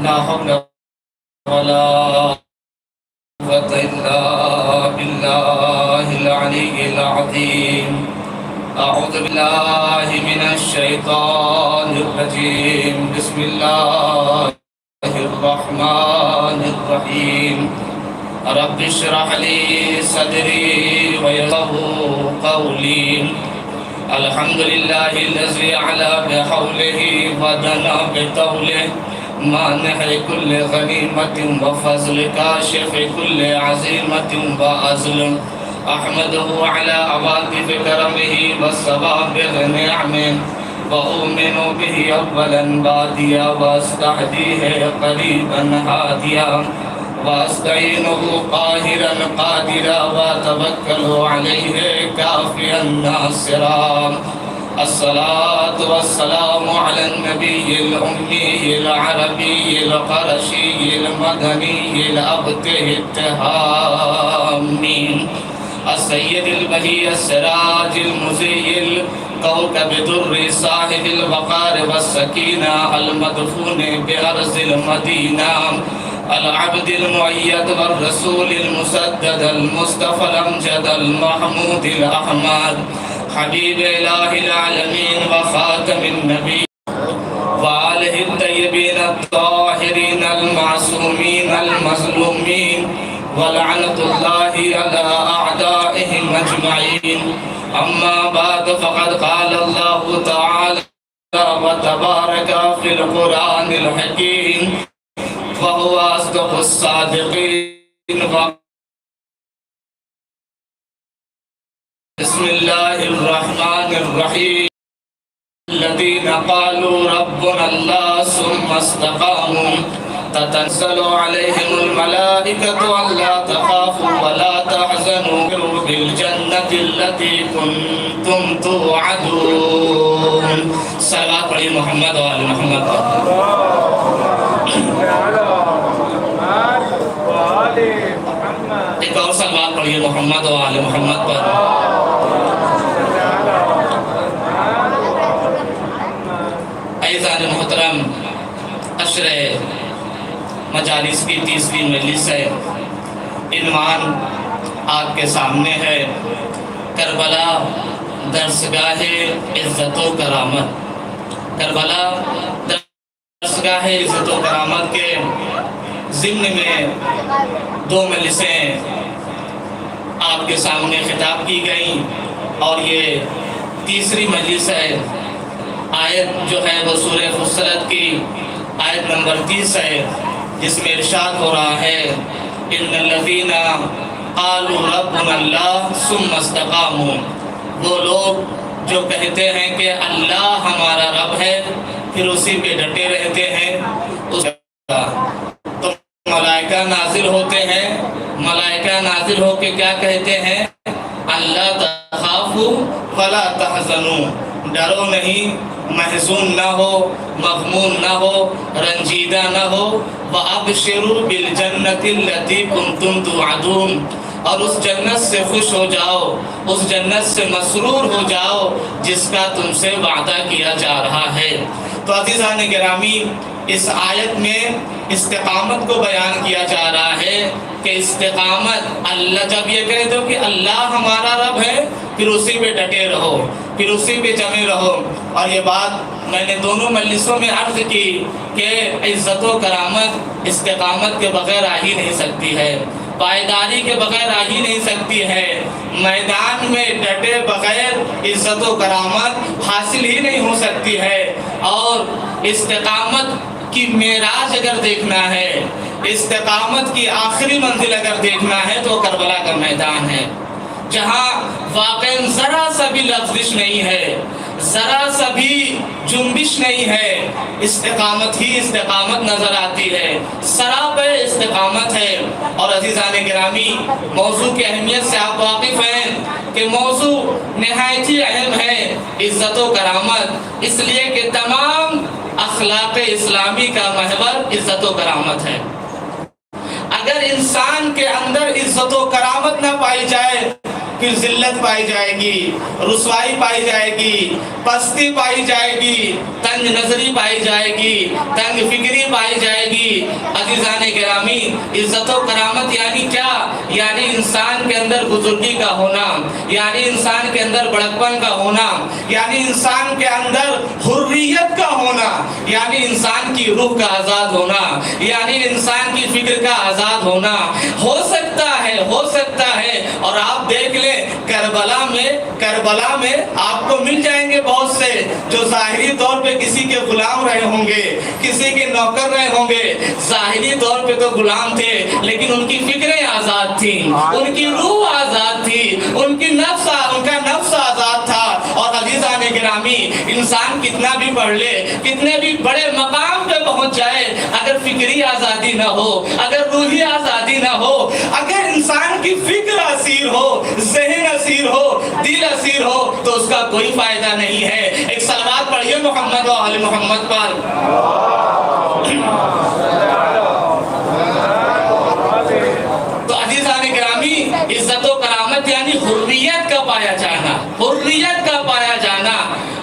لا حول ولا قوة إلا بالله العلي العظيم أعوذ بالله من الشيطان الرجيم بسم الله الرحمن الرحيم رب اشرح لي صدري ويسر قولي الحمد لله الذي على بحوله ودنا بطوله مانح كل غنيمة وفضل كاشف كل عزيمة وأزل أحمده على عواطف كرمه والسوابغ نعمه وأؤمن به أولا باديا واستهديه قريبا هاديا واستعينه قاهرا قادرا واتوكل عليه كافيا ناصرا الصلاة والسلام على النبي الأمي العربي القرشي المدني الأبته التهامي السيد البهي السراج المزيل كوكب در صاحب الوقار والسكينة المدفون بأرض المدينة العبد المؤيد والرسول المسدد المصطفى الأمجد المحمود الأحمد حبيب إله العالمين وخاتم النبي وآله الطيبين الطاهرين المعصومين المظلومين ولعنة الله على أعدائهم أجمعين أما بعد فقد قال الله تعالى وتبارك في القرآن الحكيم وهو أصدق الصادقين بسم الله الرحمن الرحيم الذين قالوا ربنا الله ثم استقاموا تتنزل عليهم الملائكة ألا تخافوا ولا تحزنوا بالجنة التي كنتم توعدون صلوات على محمد وآل محمد ایک اور صلوات پڑھیے محمد و آل محمد پر عزیزان محترم عشر مجالس کی تیسری مجلس ہے عنوان آپ کے سامنے ہے کربلا درسگاہ عزت و کرامت کربلا درسگاہ عزت و کرامت کے ضمن میں دو مجلسیں آپ کے سامنے خطاب کی گئیں اور یہ تیسری مجلس ہے آیت جو ہے وہ سورہ فصلت کی آیت نمبر 30 ہے جس میں ارشاد ہو رہا ہے ان الذین قالوا ربنا اللہ ثم استقاموا وہ لوگ جو کہتے ہیں کہ اللہ ہمارا رب ہے پھر اسی پہ ڈٹے رہتے ہیں تو ملائکہ نازل ہوتے ہیں ملائکہ نازل ہو کے کیا کہتے ہیں اللہ تخافوا ولا تحزنوا ڈرو نہیں محزون نہ ہو مغموم نہ ہو رنجیدہ نہ ہو وَأَبْشِرُوا بِالْجَنَّةِ الَّتِي كُنْتُمْ تُوعَدُونَ اور اس جنت سے خوش ہو جاؤ اس جنت سے مسرور ہو جاؤ جس کا تم سے وعدہ کیا جا رہا ہے تو عزیزان گرامی اس آیت میں استقامت کو بیان کیا جا رہا ہے کہ استقامت اللہ جب یہ کہہ دو کہ اللہ ہمارا رب ہے پھر اسی پہ ڈٹے رہو پھر اسی پہ جمے رہو اور یہ بات میں نے دونوں مجلسوں میں عرض کی کہ عزت و کرامت استقامت کے بغیر آ ہی نہیں سکتی ہے پائیداری کے بغیر آ ہی نہیں سکتی ہے میدان میں ڈٹے بغیر عزت و کرامت حاصل ہی نہیں ہو سکتی ہے اور استقامت کی معراج اگر دیکھنا ہے استقامت کی آخری منزل اگر دیکھنا ہے تو کربلا کا میدان ہے جہاں واقعاً ذرا سا بھی لغزش نہیں ہے ذرا سا بھی جنبش نہیں ہے استقامت ہی استقامت نظر آتی ہے سراپے استقامت ہے اور عزیزان گرامی موضوع کی اہمیت سے آپ واقف ہیں کہ موضوع نہایت ہی اہم ہے عزت و کرامت اس لیے کہ تمام اخلاق اسلامی کا محور عزت و کرامت ہے اگر انسان کے اندر عزت و کرامت نہ پائی جائے پھر ذلت پائی جائے گی، رسوائی پائی جائے گی، پستی پائی جائے گی، تنگ نظری پائی جائے گی، تنگ فکری پائی جائے گی۔ عزیزان گرامی، عزت و کرامت یعنی کیا؟ یعنی انسان کے اندر بزرگی کا ہونا، یعنی انسان کے اندر بڑکپن کا ہونا، یعنی انسان کے اندر حریت کا ہونا، یعنی انسان کی روح کا آزاد ہونا، یعنی انسان کی فکر کا آزاد ہونا۔ ہو سکتا ہے اور آپ دیکھ لیں کربلا میں آپ کو مل جائیں گے بہت سے جو ظاہری طور پہ کسی کے غلام رہے ہوں گے، کسی کے نوکر رہے ہوں گے، ظاہری طور پہ تو غلام تھے لیکن ان کی فکریں آزاد تھیں، ان کی روح آزاد تھی، ان کا نفس آزاد تھا۔ اور عزیزان گرامی، انسان کتنا بھی پڑھ لے، کتنے بھی بڑے مقام پہ پہنچ جائے، اگر فکری آزادی نہ ہو، اگر روحی آزادی نہ ہو، اگر انسان کی فکر اسیر ہو، ذہن اسیر ہو، دل اسیر ہو، تو اس کا کوئی فائدہ نہیں ہے۔ ایک صلوات پڑھیے محمد و آل محمد پر۔ تو عزیزان گرامی، عزت و کرامت یعنی حریت کا پایا جانا، حریت کا پایا جانا۔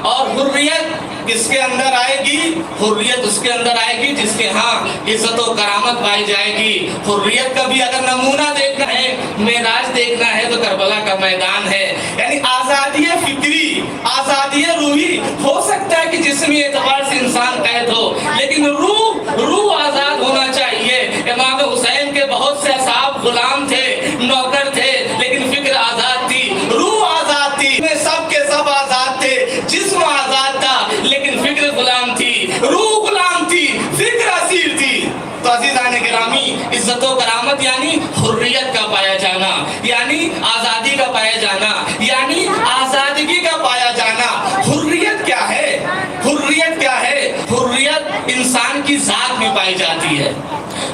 اور حریت کس کے اندر آئے گی؟ حریت اس کے اندر آئے گی جس کے ہاں عزت و کرامت پائی جائے گی۔ حریت کا بھی اگر نمونہ دیکھنا ہے، معراج دیکھنا ہے، تو کربلا کا میدان ہے۔ یعنی آزادی فکری، آزادی روحی، ہو سکتا ہے کہ جسمی اعتبار سے انسان قید ہو، لیکن روح آزاد ہونا چاہیے۔ امام حسین کے بہت سے اصحاب غلام تھے، نوکر تھے، لیکن فکر آزاد تھی، روح آزاد تھی، سب کے سب آزاد تھے، جسم آزاد تھا لیکن فکر غلام تھی، روح غلام تھی، فکر اسیر تھی۔ تو عزیزان گرامی، عزت و کرامت یعنی حریت کا پایا جانا، یعنی آزادی کا پایا جانا، یعنی آزادگی کا پایا جانا۔ حریت کیا ہے؟ حریت کیا ہے؟ حریت انسان کی ذات میں پائی جاتی ہے،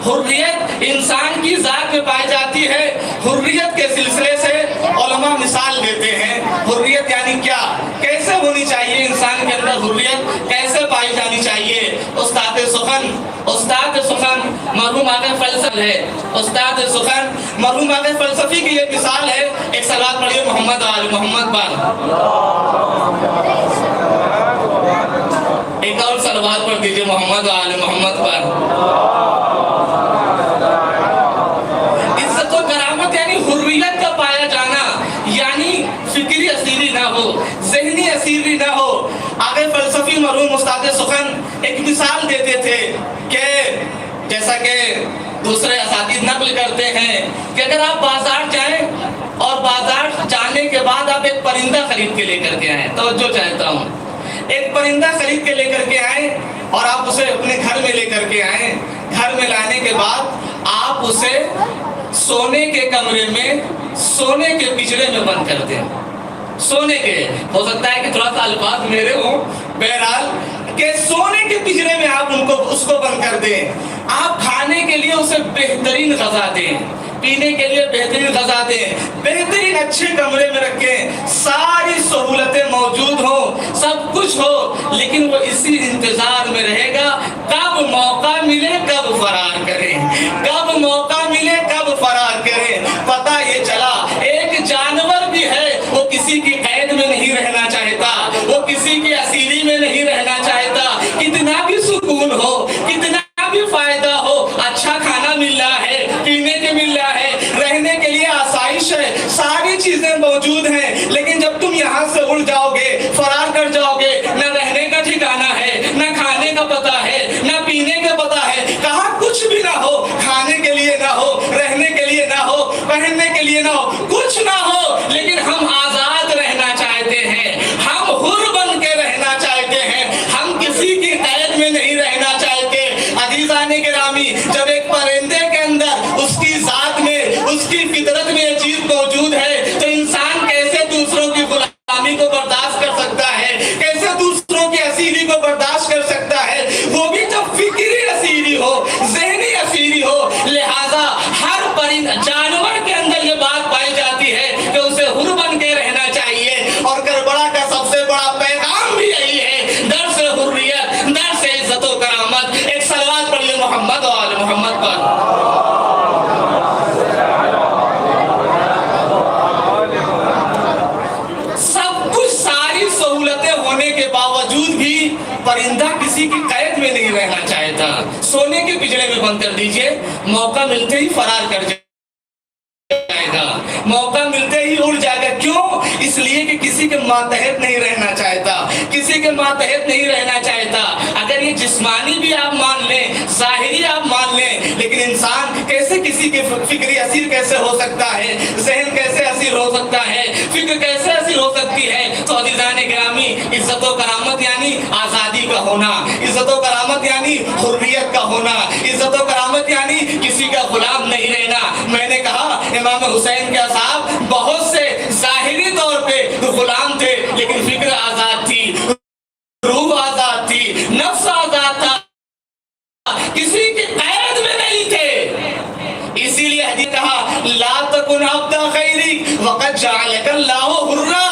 حریت انسان کی ذات میں پائی جاتی ہے۔ حریت کے سلسلے سے علماء مثال دیتے ہیں، حریت یعنی کیا، کیسے ہونی چاہیے انسان کے اندر حریت، کیسے پائی جانی چاہیے۔ استاد سخن مرحوم آقا فلسفی ہے، استاد سخن مرحوم آقا فلسفی کی یہ مثال ہے۔ ایک صلوات پڑھیے محمد و آل محمد پر۔ ایک اور صلوات پڑھ دیجیے محمد و آل محمد پر۔ عزت و کرامت یعنی حریت کا پایا جانا، یعنی فکری اسیری نہ ہو، ذہنی اسیری نہ ہو۔ آگے فلسفی مرحوم استاد سخن ایک مثال دیتے تھے کہ جیسا کہ دوسرے اساتذہ نقل کرتے ہیں کہ اگر آپ بازار جائیں اور بازار جانے کے بعد آپ ایک پرندہ خرید کے لے کر کے آئیں، توجہ چاہتا ہوں، ایک پرندہ خرید کے لے کر کے آئیں اور آپ اسے اپنے گھر میں لے کر کے آئیں، گھر میں لانے کے بعد آپ اسے سونے کے کمرے میں، سونے کے پچڑے میں بند کر دیں، سونے کے، ہو سکتا ہے کہ تھوڑا سا الفاظ میرے ہوں، بہرحال کہ سونے کے پچڑے میں آپ اس کو بند کر دیں۔ آپ کھانے کے لیے اسے بہترین غذا دیں، پینے کے لیے بہترین غذا دیں، بہترین اچھے کمرے میں رکھیں، ساری سہولتیں موجود ہوں، سب کچھ ہو، لیکن وہ اسی انتظار میں رہے گا کب موقع ملے کب فرار کرے، کب موقع ملے کب فرار کرے۔ پتہ یہ چلا ایک جانور بھی ہے، وہ کسی کی قید میں نہیں رہنا چاہتا، وہ کسی کی اسیری میں نہیں رہنا چاہتا۔ کتنا بھی سکون ہو، کتنا بھی فائدہ ہو، اچھا کھانا مل رہا ہے، پینے کے مل رہا ہے، رہنے کے لیے آسائش ہے، ساری چیزیں موجود ہیں، لیکن جب تم یہاں سے اڑ جاؤ گے، فرار کر جاؤ گے، نہ رہنے کا ٹھکانہ ہے، نہ کھانے کا پتہ ہے، نہ پینے کا پتہ ہے، کہاں کچھ بھی نہ ہو، کھانے کے لیے نہ ہو، رہنے کے لیے نہ ہو، پہننے کے لیے نہ ہو، کچھ نہ ہو، لیکن ہم آزاد رہنا چاہتے ہیں، ہم حر بن کے رہنا چاہتے ہیں، ہم کسی کی قید میں نہیں رہنا چاہتے۔ عزیزان گرامی، جب ایک پرندے کے اندر اس کی ذات میں، اس کی فطرت میں یہ چیز موجود ہے، تو انسان کیسے دوسروں کی غلامی کو برداشت کر سکتا ہے، کیسے دوسروں کی اسیری کو برداشت کر سکتا ہے، وہ بھی جب فکری اسیری ہو، ذہنی اسیری ہو۔ لہذا ہر جانور کے اندر یہ بات پائی جاتی ہے کہ اسے حر بن کے رہنا چاہیے، اور کربلا کا سب سے بڑا پیغام بھی یہی ہے، درس حریت، درس عزت و کرامت۔ ایک صلوات پڑھیے محمد و آل محمد پر۔ بند کر دیجئے، موقع ملتے ہی فرار کر جائے گا، موقع ملتے ہی اڑ جائے گا۔ کیوں؟ اس لیے کہ کسی کے ماتحت نہیں رہنا چاہتا، کسی کے ماتحت نہیں رہنا چاہتا۔ اگر یہ جسمانی بھی آپ مان لیں، ظاہری آپ مان لیں، لیکن انسان کیسے کسی کے فکری اسیر کیسے ہو سکتا ہے، ذہن کیسے اسیر ہو سکتا ہے، فکر کیسے اسیر ہو سکتی ہے؟ تو عزیزان گرامی، عزت و کرامت یعنی آزادی کا ہونا، عزت و کرامت یعنی حریت کا ہونا، عزت و کرامت یعنی کسی کا غلام نہیں رہنا۔ میں نے کہا امام حسین کے اصحاب بہت سے ظاہری طور پہ غلام تھے، لیکن فکر آزاد تھی، روح آزاد تھی، نفس آزاد تھا، کسی کی قید میں نہیں تھے۔ اسی لیے حدیث کہا لا تکن عبد خیرک وقد جعلک اللہ حرا،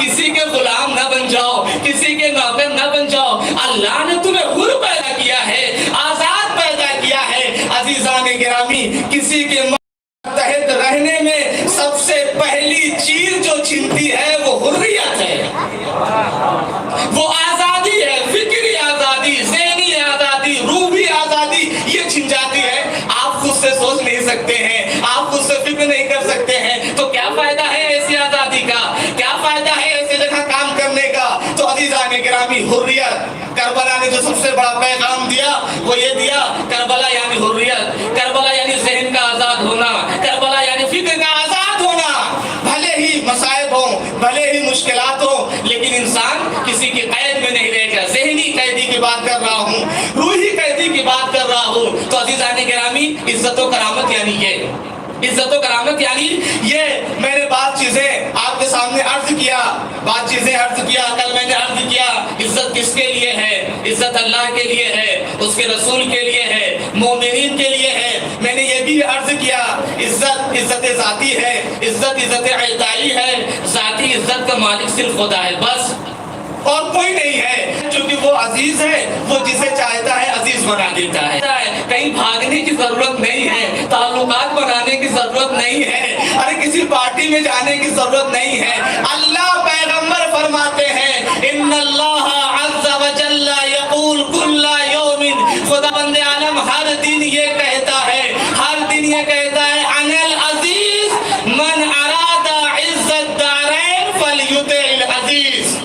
کسی کے غلام نہ بن جاؤ، کسی کے نوکر نہ بن جاؤ، اللہ نے تمہیں حر پیدا کیا ہے، آزاد پیدا کیا ہے۔ عزیزان گرامی، کسی کے تحت رہنے میں سب سے پہلی چیز جو چھنتی ہے وہ حریت ہے، وہ آزادی ہے، فکری آزادی، ذہنی آزادی، روحی آزادی، یہ چھن جاتی ہے۔ آپ خود سے سوچ نہیں سکتے ہیں، آپ خود سے فکر نہیں کر سکتے ہیں، تو کیا فائدہ ہے ایسی آزادی کا، کیا فائدہ ہے ایسی جگہ کام کرنے کا؟ تو عزیزان گرامی، حریت، کربلا نے جو سب سے بڑا پیغام دیا وہ یہ دیا، کربلا یعنی حریت، کربلا یعنی ذہن کا آزاد ہونا، کربلا یعنی فکر کا آزاد ہونا۔ بھلے ہی مصائب ہوں، بھلے ہی مشکلات ہوں، لیکن انسان کسی کی قید میں نہیں رہے گا۔ ذہنی قیدی کی بات کر رہا ہوں، روحی قیدی کی بات کر رہا ہوں۔ تو عزیزان گرامی، عزت و کرامت یعنی یہ، عزت و کرامت یعنی یہ۔ میں نے بات چیزیں آپ کے سامنے عرض کیا، بات چیزیں عرض کیا، کل میں نے عرض کیا عزت کس کے لیے ہے؟ عزت اللہ کے لیے ہے، اس کے رسول کے لیے ہے، مومنین کے لیے ہے۔ میں نے یہ بھی عرض کیا عزت عزت ذاتی ہے، عزت عزت اعطائی ہے، ذاتی عزت کا مالک صرف خدا ہے، بس اور کوئی نہیں ہے۔ چونکہ وہ عزیز ہے، وہ جسے چاہتا ہے عزیز بنا دیتا ہے۔ کہیں بھاگنے کی ضرورت نہیں ہے، تعلقات بنانے کی ضرورت نہیں ہے، ارے کسی پارٹی میں جانے کی ضرورت نہیں ہے۔ اللہ پیغمبر فرماتے ہیں ان اللہ عز وجل یقول کل یوم، خدا بند عالم ہر دن یہ کہتا ہے، ہر دن یہ کہتا ہے انا العزیز من اراد عزت دارین فلیطع العزیز۔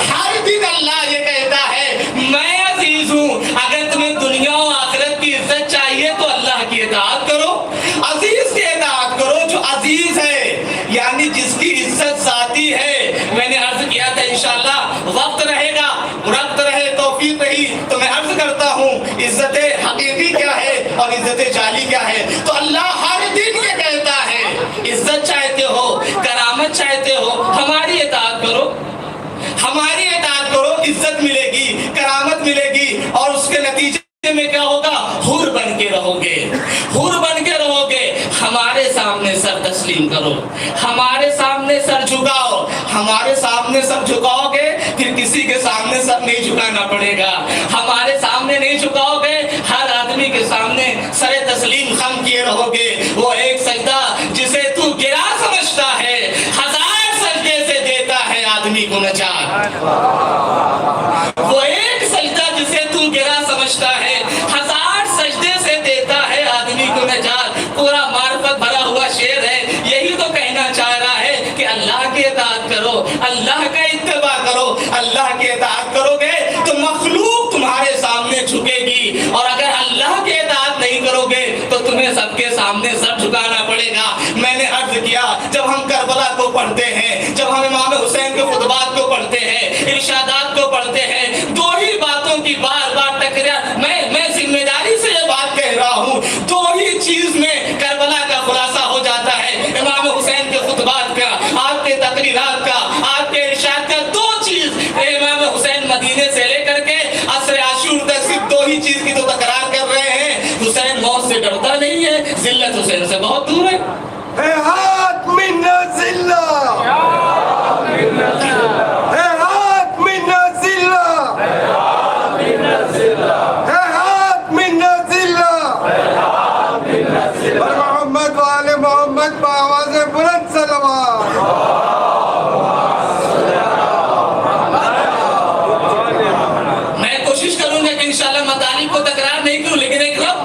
ہر دن اللہ یہ کہتا ہے میں عزیز ہوں، اگر تمہیں دنیا و آخرت کی عزت چاہیے تو اللہ کی اطاعت کرو، عزیز کی اطاعت کرو جو عزیز ہے، یعنی جس کی عزت ذاتی ہے۔ میں نے عرض کیا تھا انشاءاللہ وقت رہے گا، وقت رہے، توفیق رہی تو میں عرض کرتا ہوں عزت حقیقی کیا ہے اور عزت جعلی کیا ہے۔ تو اللہ ہر دن یہ کہتا ہے عزت چاہتے ہو، کرامت چاہتے ہو، ہماری اطاعت کرو، ہماری اطاعت کرو، عزت ملے گی، کرامت ملے گی، اور اس کے نتیجے میں کیا ہوگا؟ حر بن کے رہو گے، حر بن کے رہو گے۔ ہمارے سامنے سر تسلیم کرو، ہمارے سامنے سر جھکاؤ، ہمارے سامنے سر جھکاؤ گے پھر کسی کے سامنے سر نہیں جھکانا پڑے گا۔ ہمارے سامنے نہیں جھکاؤ گے، ہر آدمی کے سامنے سر تسلیم خم کیے رہو گے۔ وہ ایک سجدہ جسے تو گرا سمجھتا ہے، ہزار سجدے سے دیتا ہے آدمی کو نجات۔ وہ ایک سجدہ جسے تو گرا سمجھتا ہے، ہزار سجدے سے دیتا ہے آدمی کو نجات۔ پورا معرفت بھرا ہوا شعر ہے، یہی تو کہنا چاہ رہا ہے کہ اللہ کی اطاعت کرو، اللہ کا اتباع کرو۔ اللہ کی اطاعت کرو گے تو مخلوق تمہارے سامنے جھکے گی، اور اگر اللہ کی اطاعت نہیں کرو گے تو تمہیں سب کے سامنے سر جھکانا پڑے گا۔ میں نے عرض کیا جب ہم کربلا کو پڑھتے ہیں، جب ہم امام حسین کے خطبات کو پڑھتے ہیں، ارشادات کو پڑھتے ہیں، دو ہی باتوں کی بار بار تکرار، میں ذمہ داری سے یہ بات کہہ رہا ہوں، دو ہی چیز میں کربلا کا خلاصہ ہو جاتا ہے۔ امام حسین کے خطبات کا، آپ کے تقریرات کا، آپ کے ارشاد کا، دو چیز امام حسین مدینے سے لے کر کے عصر عاشور تک صرف دو ہی چیز کی تو تکرار کر رہے ہیں۔ حسین موت سے ڈرتا نہیں ہے، ذلت حسین سے بہت دور ہے۔ ہاتھ من ذلہ، ہاتھ من ذلہ، ہاتھ من ذلہ، محمد وآل محمد بآواز بلند صلوات۔ میں کوشش کروں گا کہ انشاءاللہ مطالب کو تکرار نہیں کروں، لیکن ایک رب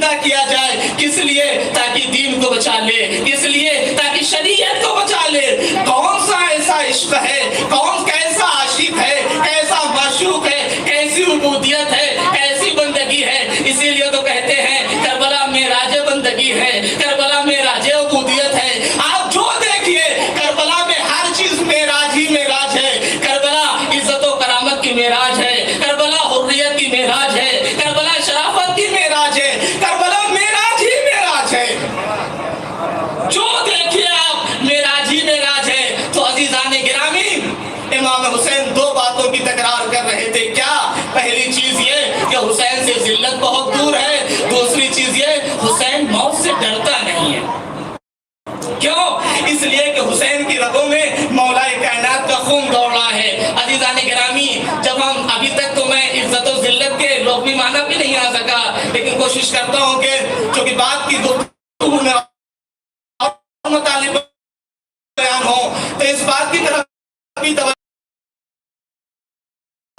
زندہ کیا جائے، کس لیے؟ تاکہ دین کو بچا لے، کس لیے؟ تاکہ شریعت کو بچا لے۔ کون سا ایسا عشق ہے، کون کیسا عاشق ہے، کیسا معشوق ہے، کیسی عبودیت ہے، کیسی بندگی ہے؟ اسی لیے تو کہتے ہیں کربلا معراج بندگی ہے، کربلا معراج عبودیت ہے۔ آپ جو دیکھیے کربلا میں ہر چیز معراج ہی معراج ہے۔ کربلا عزت و کرامت کی معراج ہے، کربلا حریت کی معراج ہے، کربلا شرافت کی معراج ہے، کربلا معراج ہی معراج ہے۔ جو دیکھیے آپ معراج ہی معراج ہے۔ تو عزیزان گرامی، امام حسین دو باتوں کی تکرار کر رہے تھے۔ کیا؟ پہلی چیز یہ کہ حسین سے ذلت بہت دور ہے، دوسری چیز یہ حسین موت سے ڈرتا نہیں ہے۔ کیوں؟ اس لیے کہ حسین کی رگوں میں مولا کائنات کا خون دوڑ رہا ہے۔ عزیزان گرامی، جب ہم ابھی تک تو میں عزت و ذلت کے لغوی معنی بھی نہیں آ سکا، لیکن کوشش کرتا ہوں کہ چونکہ بات کی گفتگو میں مطالب بیان ہو تو اس بات کی طرف بھی توجہ۔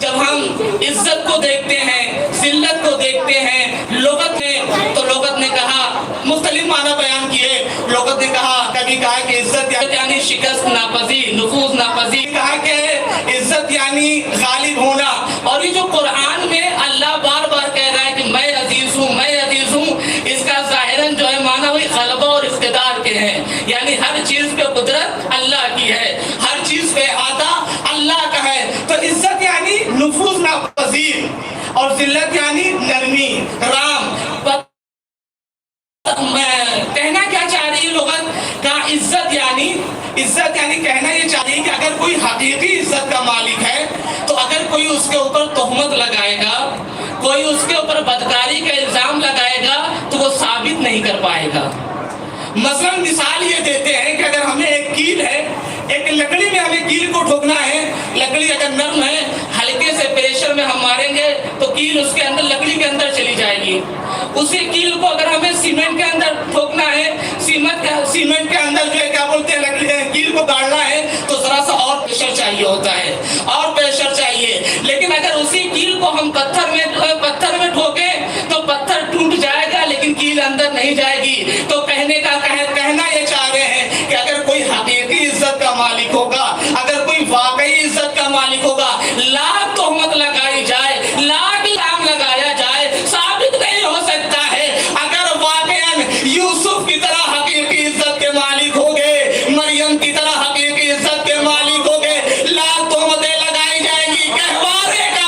جب ہم عزت کو دیکھتے ہیں، ذلت کو دیکھتے ہیں، لغت نے تو لغت نے کہا مختلف معنی بیان کیے۔ لغت نے کبھی کہا کہ عزت یعنی شکست ناپذیر، نفوذ ناپذیر، کہا کہ عزت یعنی غالب ہونا۔ اور یہ جو قرآن میں اللہ بار بار کہہ رہا ہے کہ میں عزیز ہوں، میں عزیز ہوں، اس کا ظاہراً جو ہے معنی وہی غلبہ اور اقتدار کے ہیں، یعنی ہر چیز پہ قدرت اللہ کی ہے، ہر چیز پہ احاطہ اللہ کا ہے۔ تو عزت یعنی نفوذ ناپذیر اور ذلت یعنی نرمی، رام۔ کہنا کیا چاہ رہی ہے لغت کا؟ عزت یعنی کہنا یہ چاہ رہی ہے کہ اگر کوئی حقیقی عزت کا مالک ہے تو اگر کوئی اس کے اوپر تہمت لگائے گا، کوئی اس کے اوپر بدکاری کا الزام لگائے گا تو وہ ثابت نہیں کر پائے گا۔ مثلا مثال یہ دیتے ہیں کہ اگر ہمیں ایک کیل ہے، ایک لکڑی میں ہمیں کیل کو ٹھوکنا ہے، لکڑی اگر نرم ہے، ہلکے سے پریشر میں ہم ماریں گے تو کیل اس کے اندر، لکڑی کے اندر چلی جائے گی۔ اسی کیل کو اگر ہمیں سیمنٹ کے اندر ٹھوکنا ہے، سیمنٹ کے اندر جو ہے کیا بولتے ہیں، لکڑی کیل کو گاڑنا ہے تو ذرا سا اور پریشر چاہیے ہوتا ہے، اور پریشر چاہیے۔ لیکن اگر اسی کیل کو ہم پتھر میں ٹھوکیں تو پتھر ٹوٹ جائے گا لیکن کیل اندر نہیں جائے گی۔ تو کہنا یہ چاہ رہے ہیں کہ اگر کوئی حقیقی عزت کا مالک ہوگا، اگر کوئی واقعی عزت کا مالک ہوگا، لاکھ تہمت لگائی جائے، لاکھ الزام لگایا جائے، ثابت نہیں ہو سکتا ہے۔ اگر واقعاً یوسف کی طرح حقیقی عزت کے مالک ہوگے، مریم کی طرح حقیقی عزت کے مالک ہوگے، لاکھ تہمتیں لگائی جائیں گی۔ گہوارے کا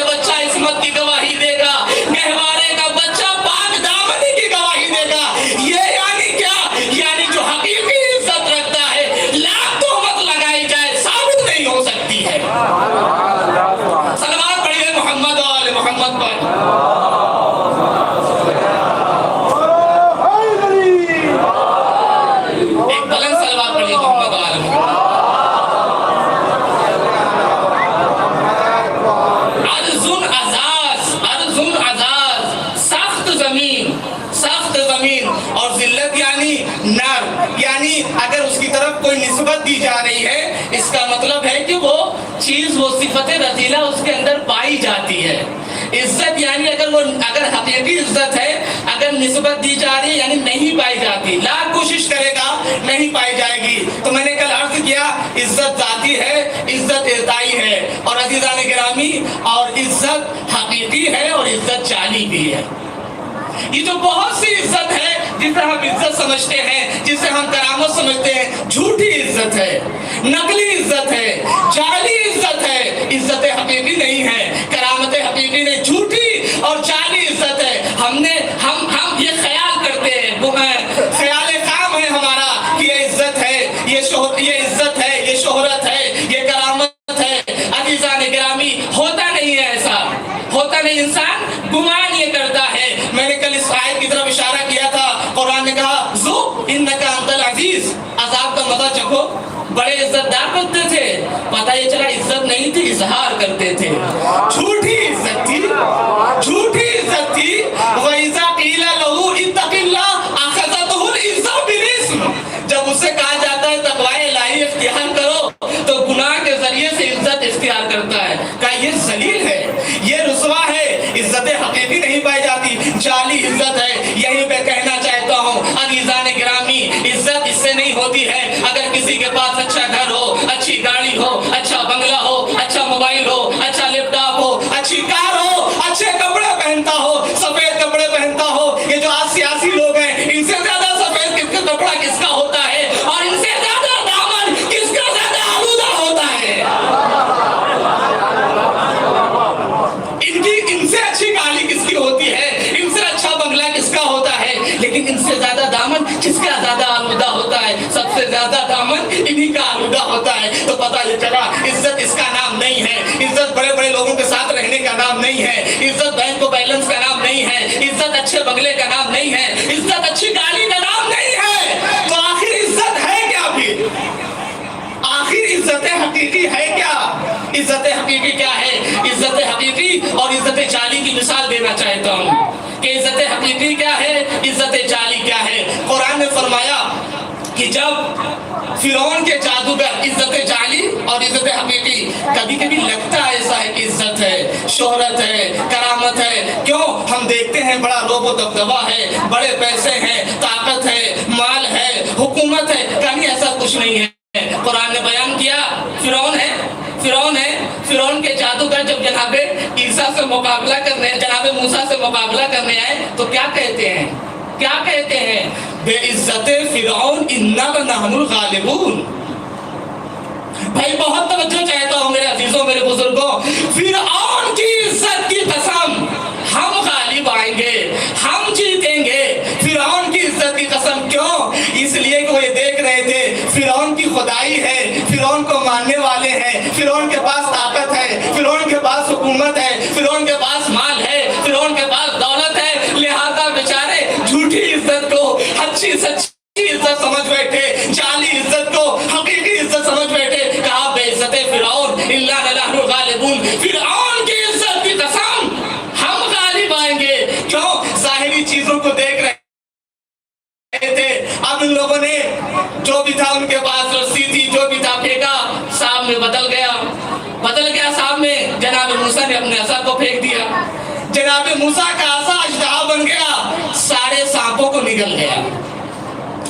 بچہ عصمت کی گواہی دے گا، گہوارے کا بچہ پاک دامنی کی گواہی دے گا۔ یہ یعنی کیا؟ یعنی جو حقیقی عزت رکھتا ہے، لاکھ تہمت لگائی جائے ثابت نہیں ہو سکتی ہے۔ صلوات پڑھیے محمد و آل محمد پر۔ ایک بلند صلوات پڑھیے محمد و آل محمد۔ ارض عزاز، سخت زمین اور ذلت یعنی نرم، یعنی اگر اس کی طرف کوئی نسبت دی جا رہی ہے اس کا مطلب ہے کہ وہ چیز، وہ صفت رذیلہ اس کے اندر پائی جاتی ہے۔ عزت یعنی اگر حقیقی عزت ہے، اگر نسبت دی جا رہی ہے یعنی نہیں پائی جاتی، لاکھ کوشش کرے گا نہیں پائی جائے گی۔ تو میں نے کل عرض کیا عزت ذاتی ہے، عزت ارتائی ہے، اور عزیزان گرامی، اور عزت حقیقی ہے اور عزت چالی بھی ہے۔ یہ جو بہت سی عزت ہے جسے ہم عزت سمجھتے ہیں، جسے ہم کرامت سمجھتے ہیں، جھوٹی عزت ہے، نقلی عزت ہے، جعلی عزت ہے، عزت حقیقی نہیں ہے، کرامت حقیقی نہیں، جھوٹی اور جعلی عزت ہے۔ ہم یہ خیال کرتے ہیں، خیال خام ہے ہمارا کہ یہ عزت ہے، یہ عزت ہے، یہ شہرت ہے، یہ کرامت ہے۔ عزیزان گرامی، ہوتا نہیں ہے ایسا، ہوتا نہیں، انسان گمان یہ کرتا ہے۔ میں نے کل اس آیت کی طرف اشارہ کیا تھا، قرآن نے کہا ذوق انکا انت العزیز، عذاب کا مزہ چکھو۔ بڑے عزت دار بنتے تھے، پتہ یہ چلا عزت نہیں تھی، اظہار کرتے تھے، جھوٹی عزت تھی، جھوٹی عزت تھی۔ وَإِذَا قِيلَ لَهُ اتَّقِ اللَّهَ أَخَذَتْهُ الْعِزَّةُ بِالْإِثْمِ، جب اس سے کہا جاتا ہے تقوی الہی اختیار کرو تو گناہ کے ذریعے سے عزت اختیار کرتا ہے۔ کہا یہ ذلیل ہے، یہ رسوا ہے، عزت حقیقی نہیں پائی جاتی۔ کے پاس اچھا گھر ہو، اچھی گاڑی ہو، اچھا بنگلہ ہو، اچھا موبائل ہو، اچھا لیپ ٹاپ ہو، اچھی کار ہو، اچھے کپڑے پہنتا ہو، سفید کپڑے پہنتا ہو. یہ جو آج سیاسی لوگ ہیں ان سے زیادہ سفید کپڑا کس کا ہوتا ہے اور ان سے زیادہ دامن کس کا زیادہ آلودہ ہوتا ہے. ان سے اچھی گاڑی کس کی ہوتی ہے، ان سے اچھا بنگلہ کس کا ہوتا ہے، لیکن ان سے زیادہ دامن کس کا زیادہ آلودہ ہوتا ہے. سب سے زیادہ دامن انہی کا آلودہ ہوتا ہے. تو پتہ یہ چلا عزت اس کا نام نہیں ہے، عزت بڑے بڑے لوگوں کے ساتھ رہنے کا نام نہیں ہے، عزت بینک کو بیلنس کا نام نہیں ہے، عزت اچھے بنگلے کا نام نہیں ہے، عزت اچھی گاڑی کا نام نہیں ہے. تو آخر عزت ہے کیا پھر؟ آخر عزت حقیقی ہے کیا؟ عزت حقیقی کیا ہے؟ عزت حقیقی اور عزت جعلی کی مثال دینا چاہتا ہوں کہ عزت حقیقی کیا ہے، عزت جعلی کیا ہے. قرآن نے فرمایا کہ جب فرعون کے جادوگر عزت جعلی اور عزت حقیقی، کبھی کبھی لگتا ایسا ہے کہ عزت ہے، شہرت ہے، کرامت ہے. کیوں؟ ہم دیکھتے ہیں بڑا روب و دبدبا ہے، بڑے پیسے ہیں، طاقت ہے، مال ہے، حکومت ہے. کہیں ایسا کچھ نہیں ہے. قرآن نے بیان کیا فرعون ہے، فرعون کے جادوگر جب جناب عیسیٰ سے مقابلہ کرنے، جناب موسیٰ سے مقابلہ کرنے آئے تو کیا کہتے ہیں؟ کیا کہتے ہیں؟ بے عزت فرعون انا لنحن الغالبون. بھائی بہت توجہ چاہتا ہوں میرے عزیزوں، میرے بزرگوں. فرعون کی عزت کی قسم ہم غالب آئیں گے، ہم جیتیں گے. فرعون کی عزت کی قسم. کیوں؟ اس لیے کہ وہ یہ دیکھ رہے تھے فرعون کی خدائی ہے، فرعون کو ماننے والے ہیں، فرعون کے پاس طاقت ہے، فرعون کے پاس حکومت ہے، فرعون کے پاس مال ہے، فرعون کے پاس دولت ہے. لہذا بیچارے جھوٹی عزت کو اچھی سچی عزت سمجھ بیٹھے، جعلی عزت کو حقیقی عزت سمجھ بیٹھے. کہا بے عزت فرعون الا نحن الغالبون. فرعون کی عزت کی قسم ہم غالب آئیں گے. کیوں؟ ظاہری چیزوں کو دیکھ رہے تھے. اب ان لوگوں نے جو بھی تھا ان کے پاس رسی تھی، جو بھی تھا پھینکا، سامنے بدل گیا سامنے. جناب موسیٰ نے اپنے عصا کو پھینک دیا، جناب موسیٰ کا عصا اژدہا بن گیا، سارے سانپوں کو نگل گیا،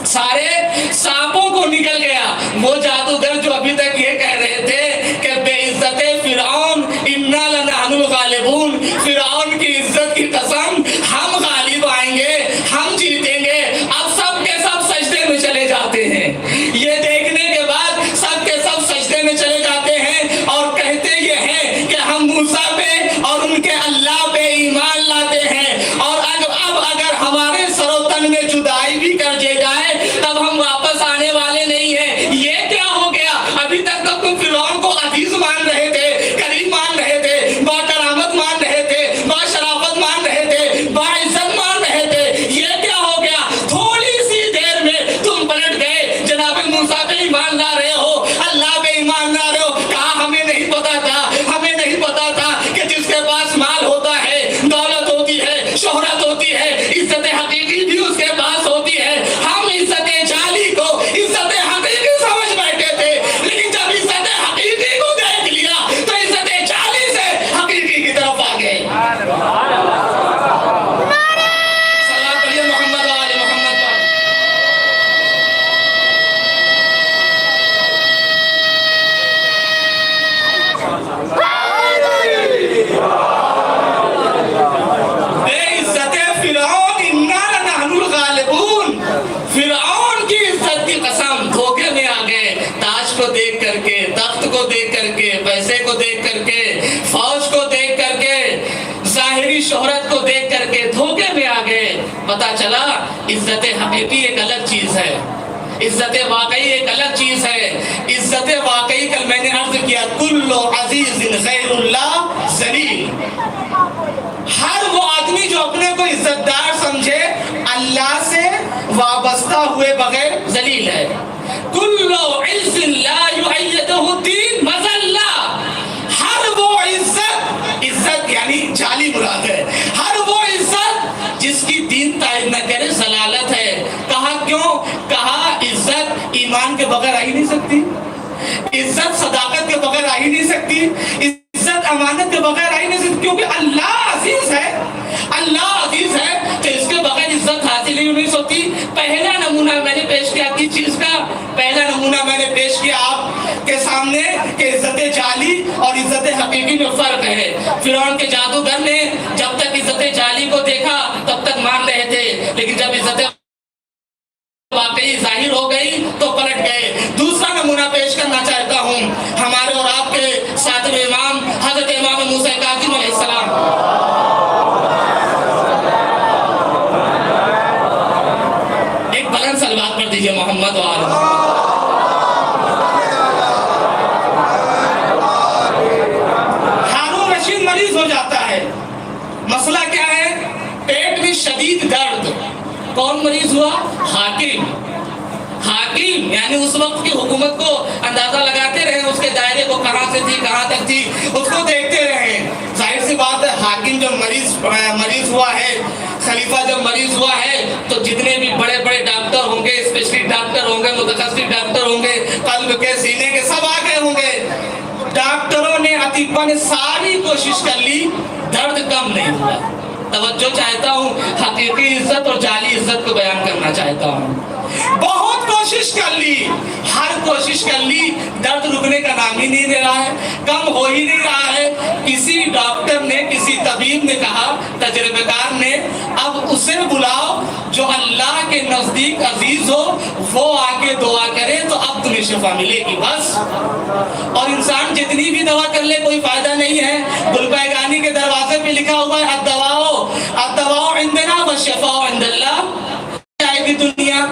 سارے سانپوں کو نگل گیا. وہ جادوگر جو ابھی تک یہ کہہ رہے تھے کہ بے عزت فرعون انا لنحن الغالبون، فرعون کی عزت کی قسم ہم غالب آئیں گے، ہم جیتیں گے. اب سب کے سب سجدے میں چلے جاتے ہیں. یہ دیکھنے کے بعد سب کے سب سجدے میں چلے جاتے ہیں اور کہتے یہ ہیں کہ ہم موسیٰ پہ اور ان کے اللہ پہ ایمان لاتے ہیں، اور اب اگر ہمارے سر و تن میں جدائی بھی کر دی جائے تب ہم واپس آنے والے نہیں ہیں. یہ کیا ہو گیا؟ ابھی تک تو تم فرعون کو عزیز مان رہے تھے، کریم مان رہے تھے، با کرامت مان رہے تھے، با شرافت مان رہے تھے، با عزت مان رہے تھے. یہ کیا ہو گیا؟ تھوڑی سی دیر میں تم پلٹ گئے، جناب موسیٰ پہ ایمان لا رہے ہو، اللہ پہ ایمان لا رہے ہو. کہا ہمیں نہیں پتا تھا کہ جس کے پاس مال ہوتا ہے، دولت ہوتی ہے، شہرت ہوتی ہے، عزت حقیقی بھی اس کے پاس ہوتی ہے. ہم عزت جعلی کو عزت حقیقی سمجھ بیٹھے تھے، لیکن جب عزت حقیقی کو دیکھ لیا تو عزت جعلی سے حقیقی کی طرف آ گئے. صلوات پڑھیے محمد و آل محمد پر. بے عزت فرعون انا لنحن الغالبون. فرعون کی عزت کی قسم دھوکے میں آ گئے. تاج کو دیکھ کر کے، تخت کو دیکھ کر کے، پیسے کو دیکھ کر کے، فوج کو دیکھ کر کے، ظاہری شہرت کو دیکھ کر کے دھوکے میں آ گئے. پتا چلا عزت حقیقی ایک الگ چیز ہے، عزت واقعی ایک الگ چیز ہے. عزت واقعی کل میں نے عرض کیا کل عزیز غیر اللہ ذلیل. ہر وہ آدمی جو اپنے کو عزت دار سمجھے اللہ سے وابستہ ہوئے بغیر ذلیل ہے. کل عز لا یؤیدہ الدین مذلہ. ہر وہ عزت یعنی جعلی مراد ہے، ہر وہ عزت جس کی دین تائید نہ کرے ضلالت ہے. کہا کیوں؟ کہا عزت ایمان کے بغیر آ ہی نہیں سکتی، عزت صداقت کے بغیر آ ہی نہیں سکتی، عزت امانت کے بغیر آ ہی نہیں سکتی. کیونکہ اللہ عزیز ہے، اللہ عزیز ہے تو اس کے بغیر عزت حاصل ہی نہیں ہوتی. پہلا نمونہ نمونہ میں نے پیش کیا کس چیز کا؟ پہلا نمونہ میں نے پیش کیا آپ کے سامنے کہ عزت جعلی اور عزت حقیقی میں فرق ہے۔ فرعون کے جادوگر نے جب تک عزت جعلی کو دیکھا تب تک مان رہے تھے، لیکن جب عزت واقعی ظاہر ہو گئی تو پلٹ گئے۔ دوسرا نمونہ پیش کرنا چاہتا ہوں ہمارے اور آپ کے ساتویں امام حضرت امام موسیٰ کاظم علیہ السلام۔ ایک بلند صلوات پڑھ دیجئے محمد و آل ہارون رشید مریض ہو جاتا ہے۔ مسئلہ کیا ہے؟ پیٹ میں شدید درد۔ کون مریض ہوا؟ حاکم۔ حاکم یعنی اس وقت کی حکومت کو اندازہ لگاتے رہے، اس کے دائرے کو کہاں سے تھی کہاں تک تھی اس کو دیکھتے رہے۔ ظاہر سی بات ہے حاکم جب مریض ہوا ہے، خلیفہ جب مریض ہوا ہے تو جتنے بھی بڑے بڑے ڈاکٹر ہوں گے، اسپیشلسٹ ڈاکٹر ہوں گے، متخصص ڈاکٹر ہوں گے، قلب کے سینے کے سب آ گئے ہوں گے۔ ڈاکٹروں نے اطباء نے ساری کوشش کر لی، درد کم نہیں ہوا۔ توجہ چاہتا ہوں، حقیقی عزت اور جعلی عزت کو بیان کرنا چاہتا ہوں۔ بہت کوشش کر لی، ہر کوشش کر لی، درد رکنے کا نام ہی نہیں دے رہا ہے، کم ہو ہی نہیں رہا ہے۔ کسی ڈاکٹر نے، کسی طبیب نے کہا، تجربہ کار نے، اب اسے بلاؤ جو اللہ کے نزدیک عزیز ہو، وہ آ کے دعا کرے تو اب تمہیں شفا ملے گی بس۔ اور انسان جتنی بھی دوا کر لے کوئی فائدہ نہیں ہے۔ گلپائگانی کے دروازے پہ لکھا ہوا ہے الدواء عندنا والشفاء عند اللہ۔ آئے گی دنیا،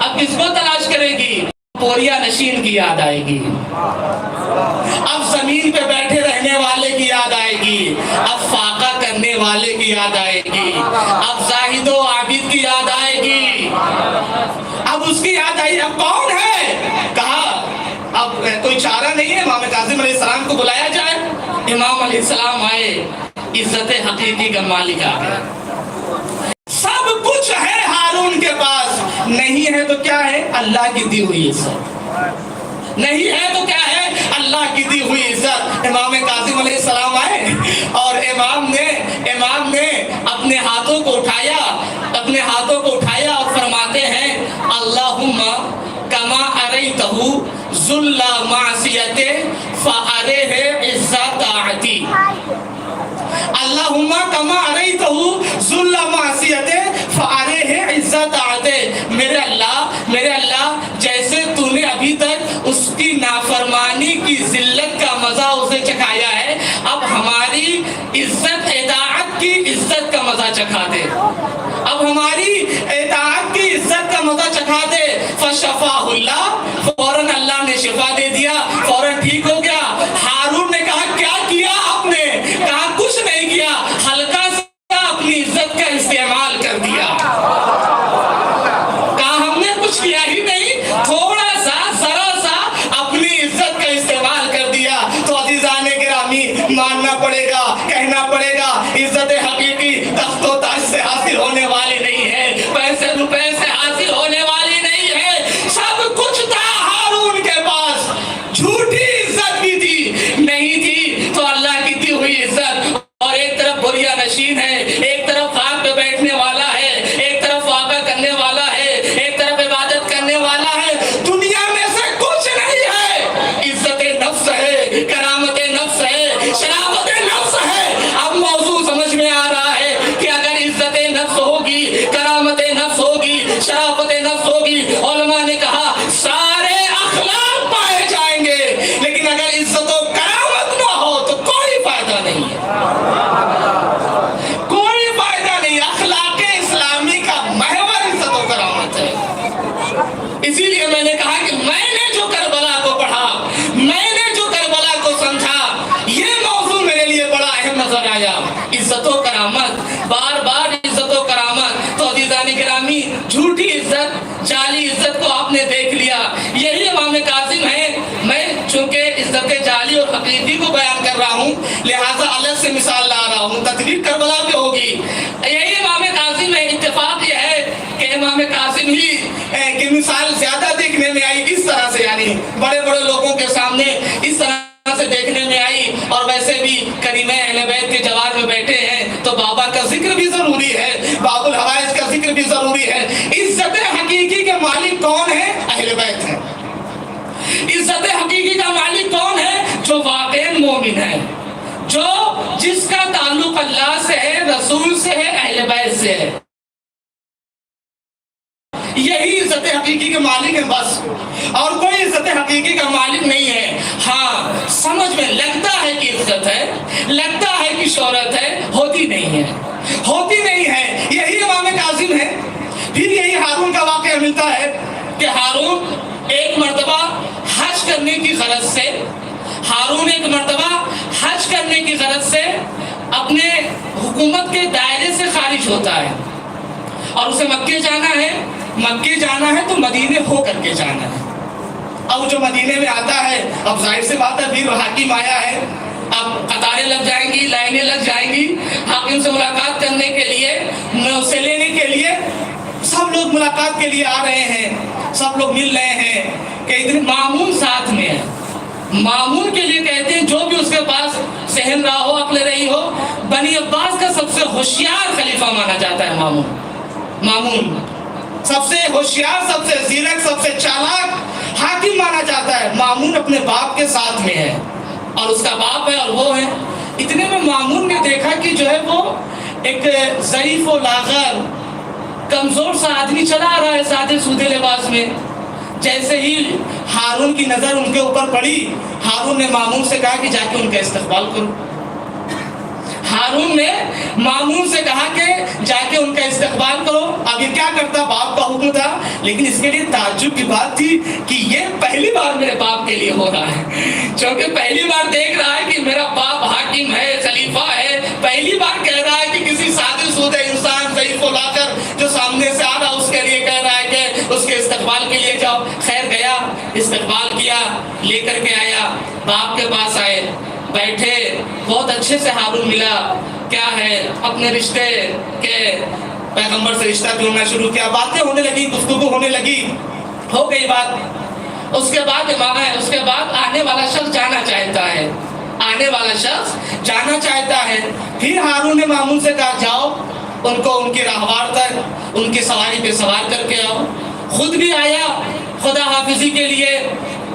اب کس کو تلاش کرے گی؟ پوریا نشین کی یاد آئے گی، اب زمین پہ بیٹھے رہنے والے کی یاد آئے گی، اب فاقہ کرنے والے کی یاد آئے گی، اب زاہد و عابد کی یاد آئے گی، اب اس کی یاد آئی۔ اب کون ہے؟ کہا اب کوئی چارہ نہیں ہے، امام کاظم علیہ السلام کو بلایا جائے۔ امام علیہ السلام آئے، عزت حقیقی کا مالک آ گیا۔ سب کچھ ہے ہارون کے پاس، نہیں ہے تو کیا ہے؟ اللہ کی دی ہوئی عزت۔ نہیں ہے تو کیا ہے؟ اللہ کی دی ہوئی عزت۔ امام کاظم علیہ السلام آئے اور امام نے اپنے ہاتھوں کو اٹھایا اور فرماتے ہیں اللہم کما اریتہ ذل معصیت فارہ عزت طاعتی۔ اللہم کما اریتہ ذل معصیت فارہ عزت طاعتی۔ میرے اللہ جیسے تو نے ابھی تک اس کی نافرمانی کی ذلت کا مزہ اسے چکھایا ہے، اب ہماری عزت اطاعت کی عزت کا مزہ چکھا دے، اب ہماری اطاعت کی عزت کا مزہ چکھا دے۔ فشفاہ اللہ، فوراً اللہ نے شفا دے دیا، فوراً ٹھیک ہو گیا۔ ہارون نے کہا کیا کیا آپ نے؟ کہا کچھ نہیں کیا، ہلکا سا اپنی عزت کا استعمال کر دیا۔ کہا ہم نے کچھ کیا ہی نہیں، تھوڑا سا ذرا سا اپنی عزت کا استعمال کر دیا۔ تو عزیزان گرامی ماننا پڑے گا، کہنا پڑے گا، عزت حقیقی تخت و تاج سے حاصل ہونے والی نہیں ہے، پیسے روپے سے حاصل ہونے والی نہیں ہے۔ سب کچھ تھا ہارون کے پاس، جھوٹی عزت بھی تھی، نہیں تھی تو اللہ کی دی ہوئی عزت۔ اور ایک طرف بوریا نشین ہے، ایک طرف خاک پہ بیٹھنے والا ہے، ایک طرف واقع کرنے والا ہے، ایک طرف عبادت کرنے والا ہے۔ دنیا میں سے کچھ نہیں ہے، عزت نفس ہے، کرامت نفس ہے، شرافت نفس ہے۔ اب موضوع سمجھ میں آ رہا ہے کہ اگر عزت نفس ہوگی، کرامت نفس ہوگی، شرافت نفس ہوگی، علماء نے کہا سارے اخلاق پائے جائیں گے، لیکن اگر عزت و کرامت نہ ہو تو کوئی فائدہ نہیں ہے، کوئی فائدہ نہیں۔ اخلاق اسلامی کا محور عزت و کرامت ہے۔ اسی لیے میں نے کہا کہ میں نے جو کربلا کو پڑھا، میں نے جو کربلا کو سمجھا، یہ موضوع میرے لیے بڑا اہم نظر آیا۔ عزت و کرامت، بار بار عزت و کرامت۔ تو عزیزان گرامی جھوٹی عزت، جعلی عزت کو آپ نے دیکھ لیا، یہی امام کاظم ہے۔ میں چونکہ عزت جعلی اور حقیقی کو بیان کر رہا ہوں لہٰذا الگ سے مثال لا رہا ہوں، تقریر کربلا پہ ہوگی۔ یہی امام کاظم ہے۔ اتفاق یہ ہے کہ امام کاظم ہی کی مثال زیادہ دیکھنے میں آئی اس طرح سے، یعنی بڑے بڑے لوگوں کے سامنے اس طرح سے دیکھنے میں آئی۔ اور ویسے بھی کریمہ اہل بیت کے جوار میں بیٹھے ہیں تو بابا کا ذکر بھی ضروری ہے، باب الحوائج کا ذکر بھی ضروری ہے۔ عزت حقیقی کے مالک کون ہے؟ اہل بیت ہے۔ عزت حقیقی کا مالک کون ہے؟ جو واقعاً مومن ہے، جو جس کا تعلق اللہ سے ہے، رسول سے ہے، اہل بیت سے ہے، یہی عزت حقیقی کے مالک ہے بس، اور کوئی عزت حقیقی کا مالک نہیں ہے۔ ہاں سمجھ میں لگتا ہے کہ عزت ہے، لگتا ہے کہ شہرت ہے، ہوتی نہیں ہے، ہوتی نہیں ہے۔ یہی امام کاظم ہے۔ پھر یہی ہارون کا واقعہ ملتا ہے کہ ہارون ایک مرتبہ حج کرنے کی غرض سے، ہارون ایک مرتبہ حج کرنے کی غرض سے اپنے حکومت کے دائرے سے خارج ہوتا ہے، اور اسے مکے جانا ہے۔ مکے جانا ہے تو مدینے ہو کر کے جانا ہے۔ اب جو مدینے میں آتا ہے، اب ظاہر سے بات ہے پھر حاکم آیا ہے، اب قطاریں لگ جائیں گی، لائنیں لگ جائیں گی حاکم سے ملاقات کرنے کے لیے، اسے لینے کے لیے۔ سب لوگ ملاقات کے لیے آ رہے ہیں، سب لوگ مل رہے ہیں کہ اتنے مامون ساتھ میں ہے۔ مامون کے لیے کہتے ہیں جو بھی اس کے پاس ذہن رہا ہو، عقل رہی ہو، بنی عباس کا سب سے ہوشیار خلیفہ مانا جاتا ہے مامون۔ مامون سب سے ہوشیار، سب سے زیرک، سب سے چالاک حاکم مانا جاتا ہے۔ مامون اپنے باپ کے ساتھ میں ہے، اور اس کا باپ ہے اور وہ ہے۔ اتنے میں مامون نے دیکھا کہ جو ہے وہ ایک ضعیف و لاغر کمزور سا آدمی چلا آ رہا ہے سادے سودے لباس میں۔ جیسے ہی ہارون کی نظر ان کے اوپر پڑی، ہارون نے مامون سے کہا کہ جا کے ان کا استقبال کرو۔ ہارون نے مامون سے کہا کہ جا کے ان کا استقبال کرو۔ اب یہ کیا کرتا، باپ کا حکم تھا، لیکن اس کے لیے تعجب کی بات تھی کہ یہ پہلی بار میرے باپ کے لیے ہو رہا ہے، چونکہ پہلی بار دیکھ رہا ہے کہ میرا باپ حاکم ہے، خلیفہ ہے، پہلی بار کہہ رہا ہے کہ کسی سادے سودے انسان ضعیف و لاغر جو سامنے سے آ رہا اس کے لیے کہہ رہا ہے کہ اس کے استقبال کے لیے جاؤ۔ خیر گیا، استقبال کیا، لے کر کے آیا، باپ کے پاس آئے، بیٹھے، بہت اچھے سے ہارون ملا، کیا ہے اپنے رشتے کے پیغمبر سے رشتہ جوڑنا شروع کیا، باتیں ہونے لگی، گفتگو ہونے لگی، ہو گئی بات۔ اس کے بعد آنے والا شخص جانا چاہتا ہے، آنے والا شخص جانا چاہتا ہے۔ پھر ہارون نے مامون سے کہا جاؤ ان کو ان کی راہوار تک ان کی سواری پہ سوار کر کے آؤ۔ خود بھی آیا خدا حافظی کے لیے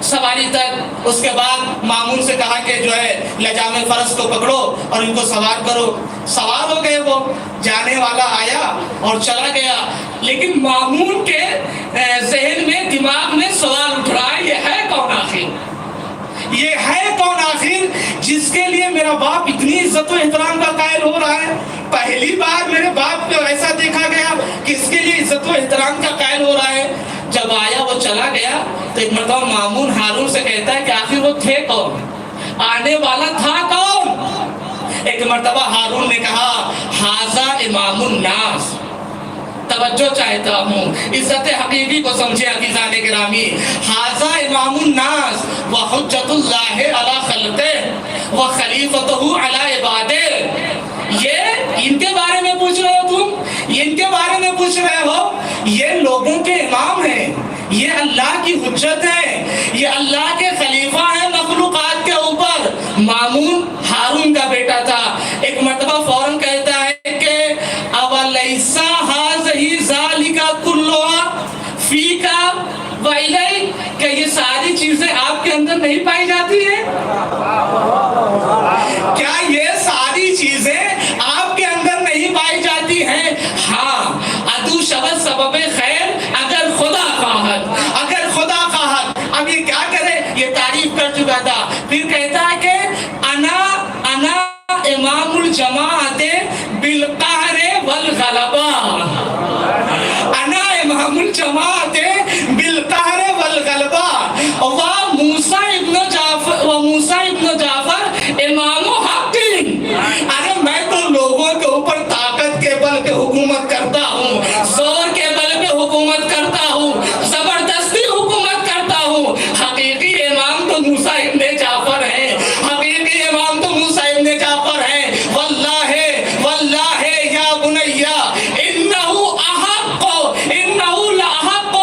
سواری تک۔ اس کے بعد مامون سے کہا کہ جو ہے لجام فرس کو پکڑو اور ان کو سوار کرو۔ سوار ہو گئے، وہ جانے والا آیا اور چلا گیا، لیکن مامون کے ذہن میں، دماغ میں سوال اٹھ رہا ہے، یہ ہے کون آخر؟ یہ ہے کون آخر جس کے لیے میرا باپ اتنی عزت و احترام کا قائل ہو رہا ہے؟ پہلی بار میرے باپ کو ایسا دیکھا گیا کہ اس کے لیے عزت و احترام کا قائل ہو رہا ہے۔ جب آیا وہ چلا گیا تو ایک مرتبہ مامون ہارون سے کہتا ہے کہ آخر وہ تھے کون، آنے والا تھا کون؟ ایک مرتبہ ہارون نے کہا ہاذا امام الناس۔ توجہ چاہتا ہوں، عزت حقیقی کو سمجھے عزیزان گرامی۔ ہاذا امام الناس وحجت اللہ علی خلقہ وخلیفتہ علی عبادہ۔ یہ ان کے بارے میں پوچھ رہے ہو تم، یہ ان کے بارے میں پوچھ رہے ہو، یہ لوگوں کے امام ہیں، یہ اللہ کی حجت ہے، یہ اللہ کے خلیفہ ہیں مخلوقات کے اوپر۔ مامون ہارون کا بیٹا تھا۔ ایک مرتبہ فوراً کہتا ہے کہ اولیس ھذہ ذالک کلھا فیک و الی، کہ یہ ساری چیزیں آپ کے اندر نہیں پائی جاتی ہیں؟ کیا یہ ساری چیزیں آپ کے اندر نہیں پائی جاتی ہیں؟ ہاں، ادو شبت سبب خیر اگر خدا خواہد، اگر خدا خواہد۔ اب یہ کیا کرے، یہ تعریف کر چکا تھا۔ پھر کہتا ہے کہ انا امام الجماعت بالقہر والغلبہ، انا امام الجماعت بالقہر والغلبہ، وموسیٰ ابن جعفر امام حق۔ ارے میں تو لوگوں کے اوپر طاقت کے بل پہ حکومت کرتا ہوں، زور کے بل پہ حکومت کرتا ہوں، زبردستی حکومت کرتا ہوں۔ حقیقی امام تو موسیٰ ابن جعفر ہے، حقیقی امام تو موسیٰ ابن جعفر ہے۔ واللہ واللہ یا بنیا انہ لأحق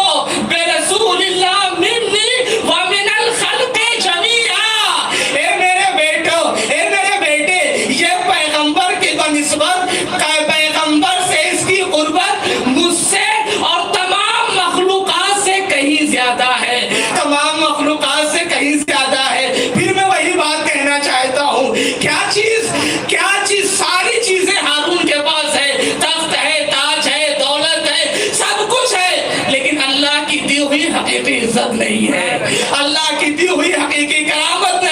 حقیقی عزت نہیں ہے، اللہ کی دی ہوئی حقیقی کرامت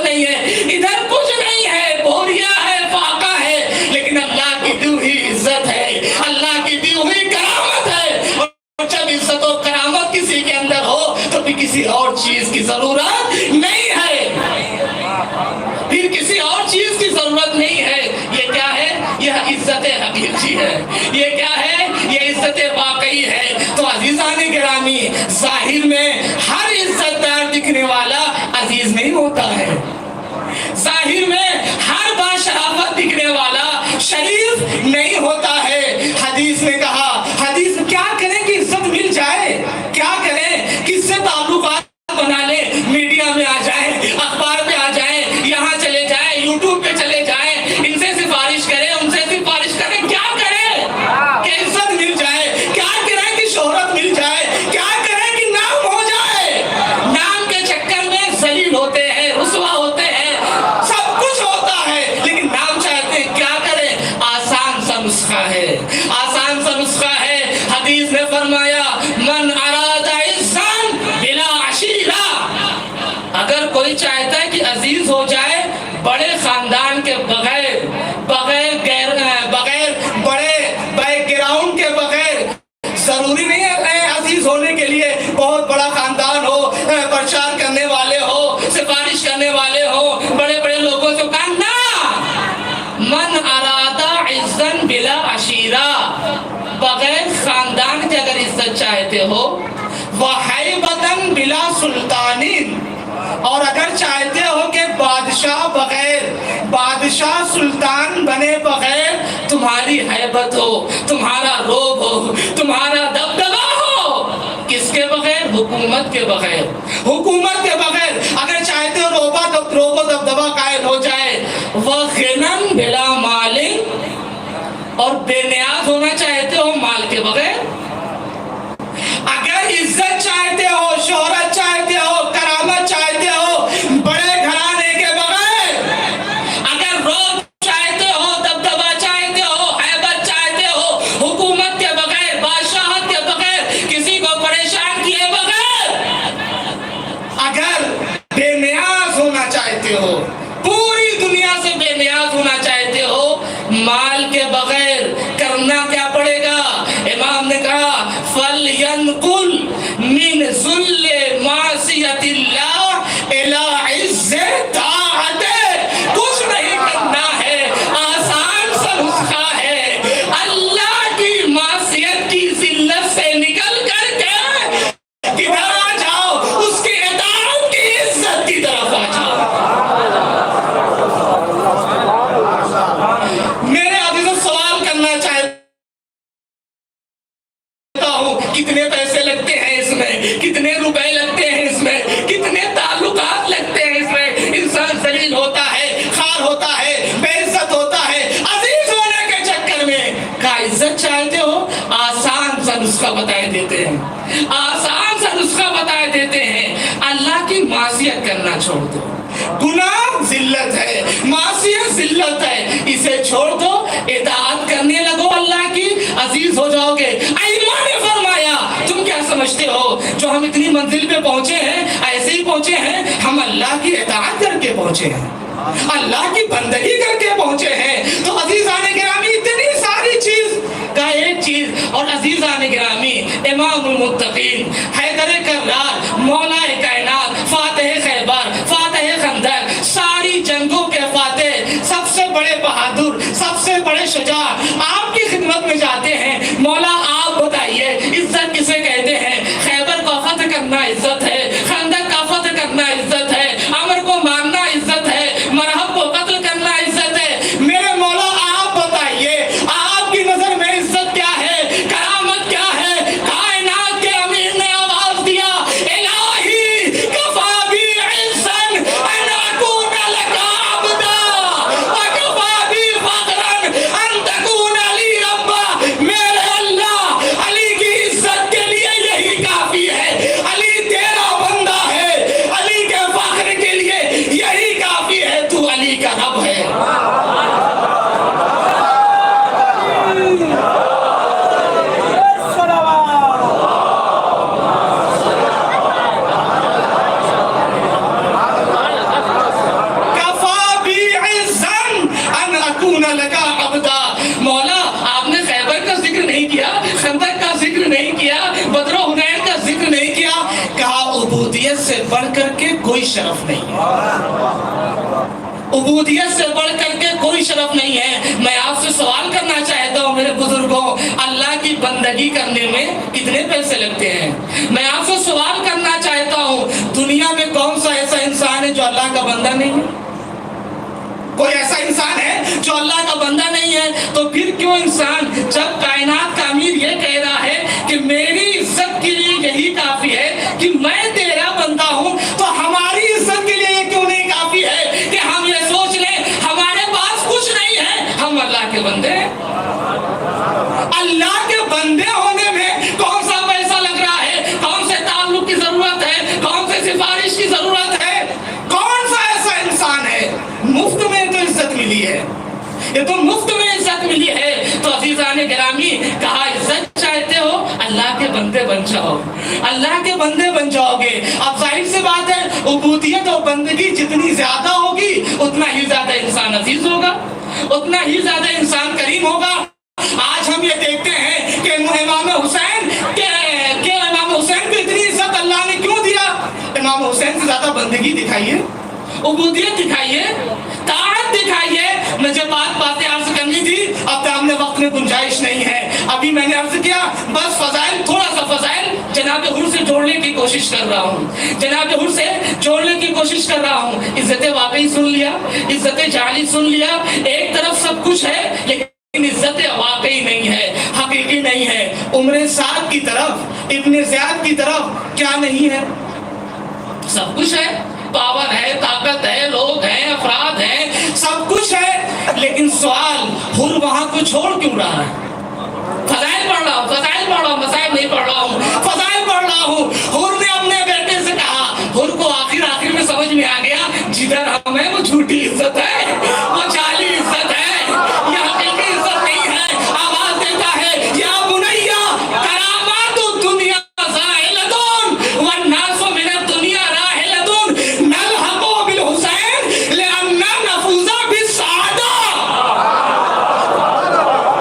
نہیں ہے، ادھر کچھ نہیں ہے، بوریا ہے، فاقہ ہے، لیکن اللہ کی دی ہوئی عزت ہے، اللہ کی دی ہوئی کرامت ہے۔ اور جب عزت و کرامت کسی کے اندر ہو تو بھی کسی اور چیز کی ضرورت نہیں ہے، پھر کسی اور چیز کی ضرورت نہیں ہے۔ یہ کیا ہے؟ یہ عزت حقیقی ہے، یہ کیا ہے؟ یہ عزت واقعی ہے۔ تو عزیزان گرامی، ظاہر میں ہر عزت دار دکھنے والا عزیز نہیں ہوتا ہے، ظاہر میں ہر باشرافت دکھنے والا شریف نہیں ہوتا ہے۔ حدیث نے کہا، حدیث کیا کریں کہ عزت مل جائے، کیا کریں کس سے تعلقات بنا لیں، میڈیا میں آ جائیں، اخبار پہ آ جائیں، یہاں چلے جائیں، یوٹیوب پہ چلے جائیں، ان سے سفارش کریں، ان سے سفارش کریں، کیا کریں کہ عزت مل جائے، کیا کریں کہ شہرت مل جائے، کیا کریں کہ نام ہو جائے۔ نام کے چکر میں ذلیل ہوتے ہیں، رسوا ہوتے ہیں، سب کچھ ہوتا ہے، لیکن نام چاہتے ہیں، کیا کریں؟ آسان سا نسخہ ہے، آسان سا نسخہ ہے۔ حدیث نے فرمایا، من اراد عزن بلا عشیرہ، اگر کوئی چاہتا ہے کہ عزیز ہو جائے بڑے خاندان کے بغیر، بغیر بڑے بیک گراؤنڈ کے بغیر، ضروری نہیں ہے عزیز ہونے کے لیے بہت بڑا خاندان ہو، پرچار کرنے والے ہو، سفارش کرنے والے ہو، بڑے بڑے لوگوں سے کہا نا، من ارادہ عزن بلا عشیرہ، بغیر خاندان کے اگر عزت چاہتے ہو، وحیبتن بلا سلطانین، اور اگر چاہتے ہو کہ بادشاہ سلطان بنے بغیر تمہاری حیبت ہو، تمہارا روب ہو، تمہارا دبدبا ہو، کس کے بغیر؟ حکومت کے بغیر، حکومت کے بغیر اگر چاہتے ہو روب و دبدبا قائم ہو جائے، وغنن بلا مال، اور بے نیاز ہونا چاہتے ہو مال کے بغیر، اگر عزت چاہتے ہو، شہرت چاہتے ہو، کرامت چاہتے ہو بڑے گھرانے کے بغیر، اگر روب چاہتے ہو، دبدبا چاہتے ہو، حیبت چاہتے ہو، حکومت کے بغیر، بادشاہت کے بغیر، کسی کو پریشان کیے بغیر، اگر بے نیاز ہونا چاہتے ہو، پوری دنیا سے بے نیاز ہونا چاہتے ہو مال کے بغیر، کرنا کیا پڑے گا؟ امام نے کہا فَلْيَنْقُلْ مِنْ ذُلِّ مَعْصِيَةِ اللَّهِ إِلَىٰ عِزِّ طَاعَتِهِ، کچھ نہیں کرنا ہے، آسان سا نسخہ ہے، اللہ کی معصیت کی ذلت سے نکل کر کے کدھر آ جاؤ؟ اس کی اطاعت کی عزت کی طرف آ جاؤ۔ میرے عزیزوں، سوال کرنا چاہتا ہوں، کتنے پیسے لگتے ہیں اس میں، کتنے روپے لگتے ہیں اس میں، کتنے تعلقات لگتے ہیں اس میں، انسان ذلیل ہوتا ہے، خوار ہوتا ہے، بے عزت ہوتا ہے عزیز ہونے کے چکر میں۔ کیا عزت چاہتے ہو؟ آسان سا نسخہ بتائے دیتے ہیں، آسان سا نسخہ بتائے دیتے ہیں، اللہ کی معصیت کرنا چھوڑ دو، گناہ ذلت ہے، معصیت ذلت ہے، اسے چھوڑ دو، اطاعت کرنے لگو اللہ کی، عزیز ہو جاؤ گے۔ ائمہ نے فرمایا، تم کیا سمجھتے ہو جو ہم اتنی منزل پہ پہنچے ہیں ایسے ہی پہنچے ہیں؟ ہم اللہ کی اطاعت کر کے پہنچے ہیں، اللہ کی بندگی کر کے پہنچے ہیں۔ تو عزیزان گرامی، اتنی ساری چیز کا ایک چیز، اور عزیزان گرامی، امام المتقین حیدر کرار، مولا کائنات، فاتح خیبر، فاتح خندق، ساری جنگوں کے فاتح، سب سے بڑے بہادر، سب سے بڑے شجاع، آپ کی خدمت میں جاتے ہیں، مولا آپ بتائیے عزت کسے کہتے ہیں؟ خیبر کا فتح کرنا عزت ہے، خندق کا فتح کرنا عزت ہے، امر کو ماننا عزت ہے، مرحب کو قتل کرنا عزت ہے۔ میرے مولا آپ بتائیے، آپ کی نظر میں عزت کیا ہے، کرامت کیا ہے؟ کائنات کے امیر نے آواز دیا، الہی کفا be عزن in اکون look Abida وکفا be فخرا ان تکون لی ربا۔ میرے اللہ، علی کی عزت کے لیے یہی کافی ہے، علی تیرا عبودیت سے بڑھ کر کے کوئی شرف نہیں ہے، عبودیت سے بڑھ کر کے کوئی شرف نہیں ہے۔ میں آپ سے سوال کرنا چاہتا ہوں میرے بزرگوں، اللہ کی بندگی کرنے میں کتنے پیسے لگتے ہیں؟ میں آپ سے سوال کرنا چاہتا ہوں، دنیا میں کون سا ایسا انسان ہے جو اللہ کا بندہ نہیں ہے؟ کوئی ایسا انسان ہے جو اللہ کا بندہ نہیں ہے؟ تو پھر کیوں انسان جب کائنات کا امیر یہ کہہ رہا ہے کہ میری عزت کے لیے یہی کافی ہے کہ میں تیرا بندہ ہوں، تو ہماری عزت کے لیے یہ کیوں نہیں کافی ہے کہ ہم یہ سوچ لیں ہمارے پاس کچھ نہیں ہے، ہم اللہ کے بندے ہیں؟ اللہ کے بندے ہونے میں کون سا پیسہ لگ رہا ہے؟ کون سے تعلق کی ضرورت ہے؟ کون سے سفارش کی ضرورت ہے؟ کون سا ایسا انسان ہے؟ مفت میں تو عزت ملی ہے، یہ تو مفت میں عزت ملی ہے۔ تو عزیزان گرامی، کہا عزت چاہتے ہو اللہ کے بندے بن جاؤ، اللہ کے بندے بن جاؤ گے۔ اب ظاہر سی بات ہے، عبودیت اور بندگی جتنی زیادہ ہوگی اتنا ہی زیادہ انسان عزیز ہوگا، اتنا ہی زیادہ انسان کریم ہوگا۔ آج ہم یہ دیکھتے ہیں کہ امام حسین کو اتنی عزت اللہ نے کیوں دیا؟ امام حسین سے زیادہ بندگی دکھائیے، عبودیت دکھائیے، طاعت دکھائیے۔ مجھے باتیں عرض کرنی تھی، اب ہم نے وقت میں گنجائش نہیں ہے۔ ابھی میں نے عرض کیا بس فضائل، تھوڑا سا فضائل جناب حر سے جوڑنے کی کوشش کر رہا ہوں، جناب حر سے جوڑنے کی کوشش کر رہا ہوں۔ عزت واقعی سن لیا، عزت جعلی سن لیا، ایک طرف سب کچھ ہے لیکن عزت واقعی نہیں ہے، حقیقی نہیں ہے۔ عمر سعد کی طرف، ابن زیاد کی طرف کیا نہیں ہے؟ سب کچھ ہے، پاور ہے، طاقت ہے، لوگ ہیں، افراد ہیں، سب کچھ ہے، لیکن سوال حر وہاں کو چھوڑ کیوں رہا ہے؟ فضائل پڑھ رہا ہوں، فضائل پڑھ رہا ہوں، مسائل نہیں پڑھ رہا ہوں، فضائل پڑھ رہا ہوں۔ حر نے اپنے بیٹے سے کہا، حر کو آخر میں سمجھ میں آ گیا جدھر ہم ہیں وہ جھوٹی عزت ہے، وہ جعلی عزت ہے، یہ حقیقی عزت نہیں ہے۔ آواز دیتا ہے یا بنیا کرامات الدنیا زائلتون والناس من الدنیا راحلتون نلحق بالحسین لأننا نفوز بالسعادہ۔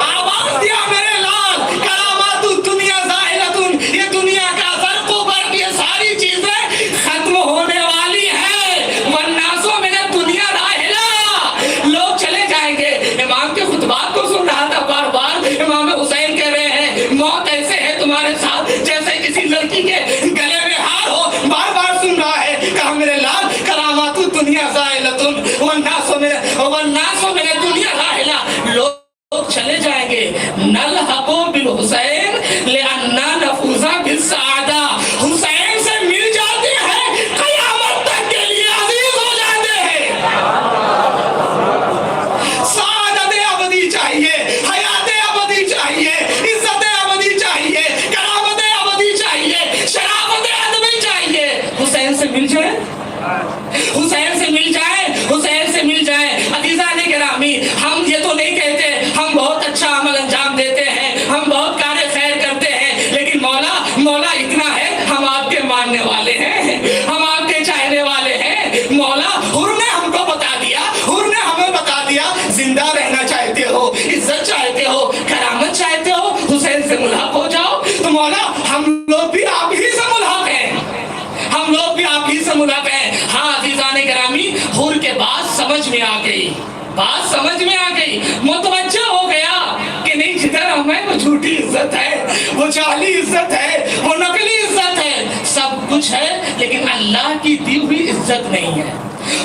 آواز دیا میرے لال، کرامات الدنیا زائلتون، یہ دنیا کا زرق و برق، یہ ساری چیزیں ختم ہونے والی ہیں۔ والناس من الدنیا راحلہ، لوگ چلے جائیں گے۔ امام کے خطبات کو سن رہا تھا، بار بار امام حسین کہہ رہے ہیں موت ایسے ہے تمہارے ساتھ جیسے کسی لڑکی کے گلے میں ہار ہو، بار بار سن رہا ہے۔ کہا میرے لال کرامات الدنیا زائلتون والناس من الدنیا راحلہ، لوگ چلے جائیں گے۔ نلحق بالحسین لأننا نفوز بالسعادہ، حسین سے مل جاتے ہیں قیامت تک کے لیے عزیز ہو جاتے ہیں۔ سعادت ابدی چاہیے، حیات ابدی چاہیے، عزت ابدی چاہیے، کرامت ابدی چاہیے، شرافت ادبی چاہیے۔ حسین سے مل جائے، حسین سے مل جائے، حسین سے مل جائے۔ عزیزان گرامی، ہم یہ تو نہیں کہتے ہم بہت اچھا عمل انجام دیتے ہیں، ہم بہت کار خیر کرتے ہیں، لیکن مولا اتنا ہے، ہم آپ کے ماننے والے ہیں، ہم آپ کے چاہنے والے ہیں۔ مولا حر نے ہم کو بتا دیا، حر نے ہمیں بتا دیا، زندہ رہنا چاہتے ہو، عزت چاہتے ہو، کرامت چاہتے ہو، حسین سے ملحق ہو جاؤ۔ تو مولا ہم لوگ بھی آپ ہی سے ملحق ہیں، ہم لوگ بھی آپ ہی سے ملحق ہیں۔ ہاں عزیزان گرامی، حر کے بات سمجھ میں آ گئی، بات سمجھ میں آ گئی، متوجہ ہو گیا کہ نہیں جدھر ہم ہیں وہ جھوٹی عزت ہے، وہ جعلی عزت ہے، وہ نقلی عزت ہے، سب کچھ ہے لیکن اللہ کی دی ہوئی عزت نہیں ہے۔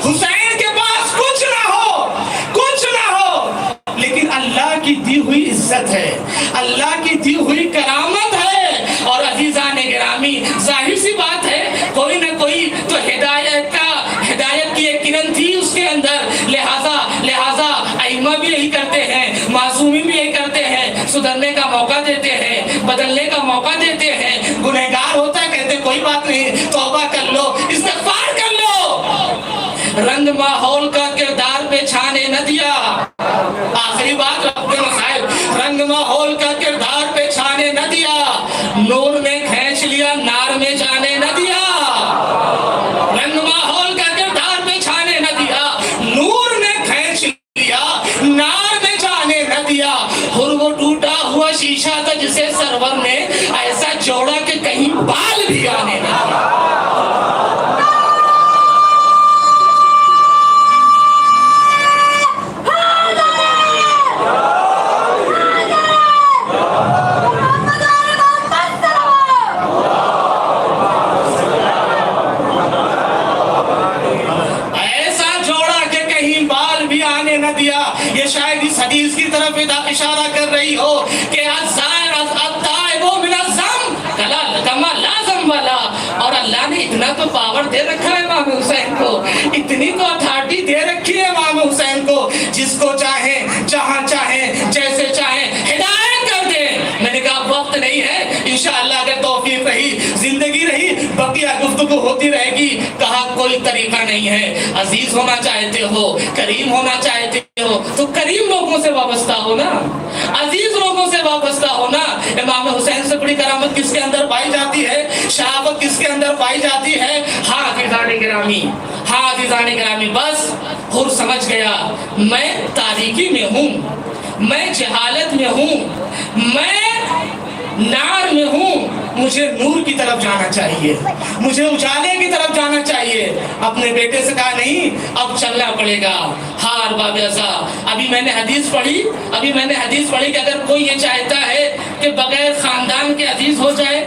حسین کے پاس کچھ نہ ہو، کچھ نہ ہو، لیکن اللہ کی دی ہوئی عزت ہے، اللہ کی دی ہوئی کرامت ہے۔ اور عزیزان گرامی، ظاہر سی بات ہے کوئی نہ کوئی تو ہدایت کی ایک کرن تھی اس کے اندر، لہذا ائمہ بھی یہی کرتے ہیں، معصومین بھی یہی کرتے ہیں، سدھرنے کا موقع دیتے ہیں، بدلنے کا موقع دیتے ہیں۔ گنہگار ہوتا ہے کہتے کوئی بات نہیں، توبہ کر لو، استغفار کر لو۔ رنگ ماحول کا کردار پہ چھانے نہ دیا، آخری بات رب کے مسائل، رنگ ماحول کا کردار پہ چھانے نہ دیا، نور میں کھینچ لیا، نار میں جانے نہ دیا۔ رنگ ماحول کا کردار پہ چھانے نہ دیا، نور میں کھینچ لیا، نار میں جانے نہ دیا۔ اور وہ ٹوٹا ہوا شیشہ تھا جسے سرور نے ایسا جوڑا کہ کہیں بال بھی آنے نہ دیا۔ اتنا تو پاور دے رکھا ہے امام حسین کو، اتنی تو اتھارٹی دے رکھی ہے امام حسین کو، جس کو چاہے جہاں چاہے جیسے چاہے ہدایت کر دے۔ میں نے کہا وقت نہیں ہے، انشاءاللہ اگر توفیق رہی، زندگی رہی، بقیہ گفتگو ہوتی رہے گی۔ کہا کوئی طریقہ نہیں ہے، عزیز ہونا چاہتے ہو، کریم ہونا چاہتے ہو تو کریم لوگوں سے وابستہ ہو نا، عزیز لوگوں سے وابستہ ہو نا۔ امام حسین سے بڑی کرامت کس کے اندر پائی جاتی ہے، شہادت کس کے اندر پائی جاتی ہے؟ ہاں عزیزان گرامی، ہاں عزیزان گرامی، بس حر سمجھ گیا میں تاریکی میں ہوں، میں جہالت میں ہوں، میں نار میں ہوں، مجھے نور کی طرف جانا چاہیے، مجھے اجالے کی طرف جانا چاہیے۔ اپنے بیٹے سے کہا نہیں اب چلنا پڑے گا۔ ہاں ارباب ایسا، ابھی میں نے حدیث پڑھی کہ اگر کوئی یہ چاہتا ہے کہ بغیر خاندان کے عزیز ہو جائے،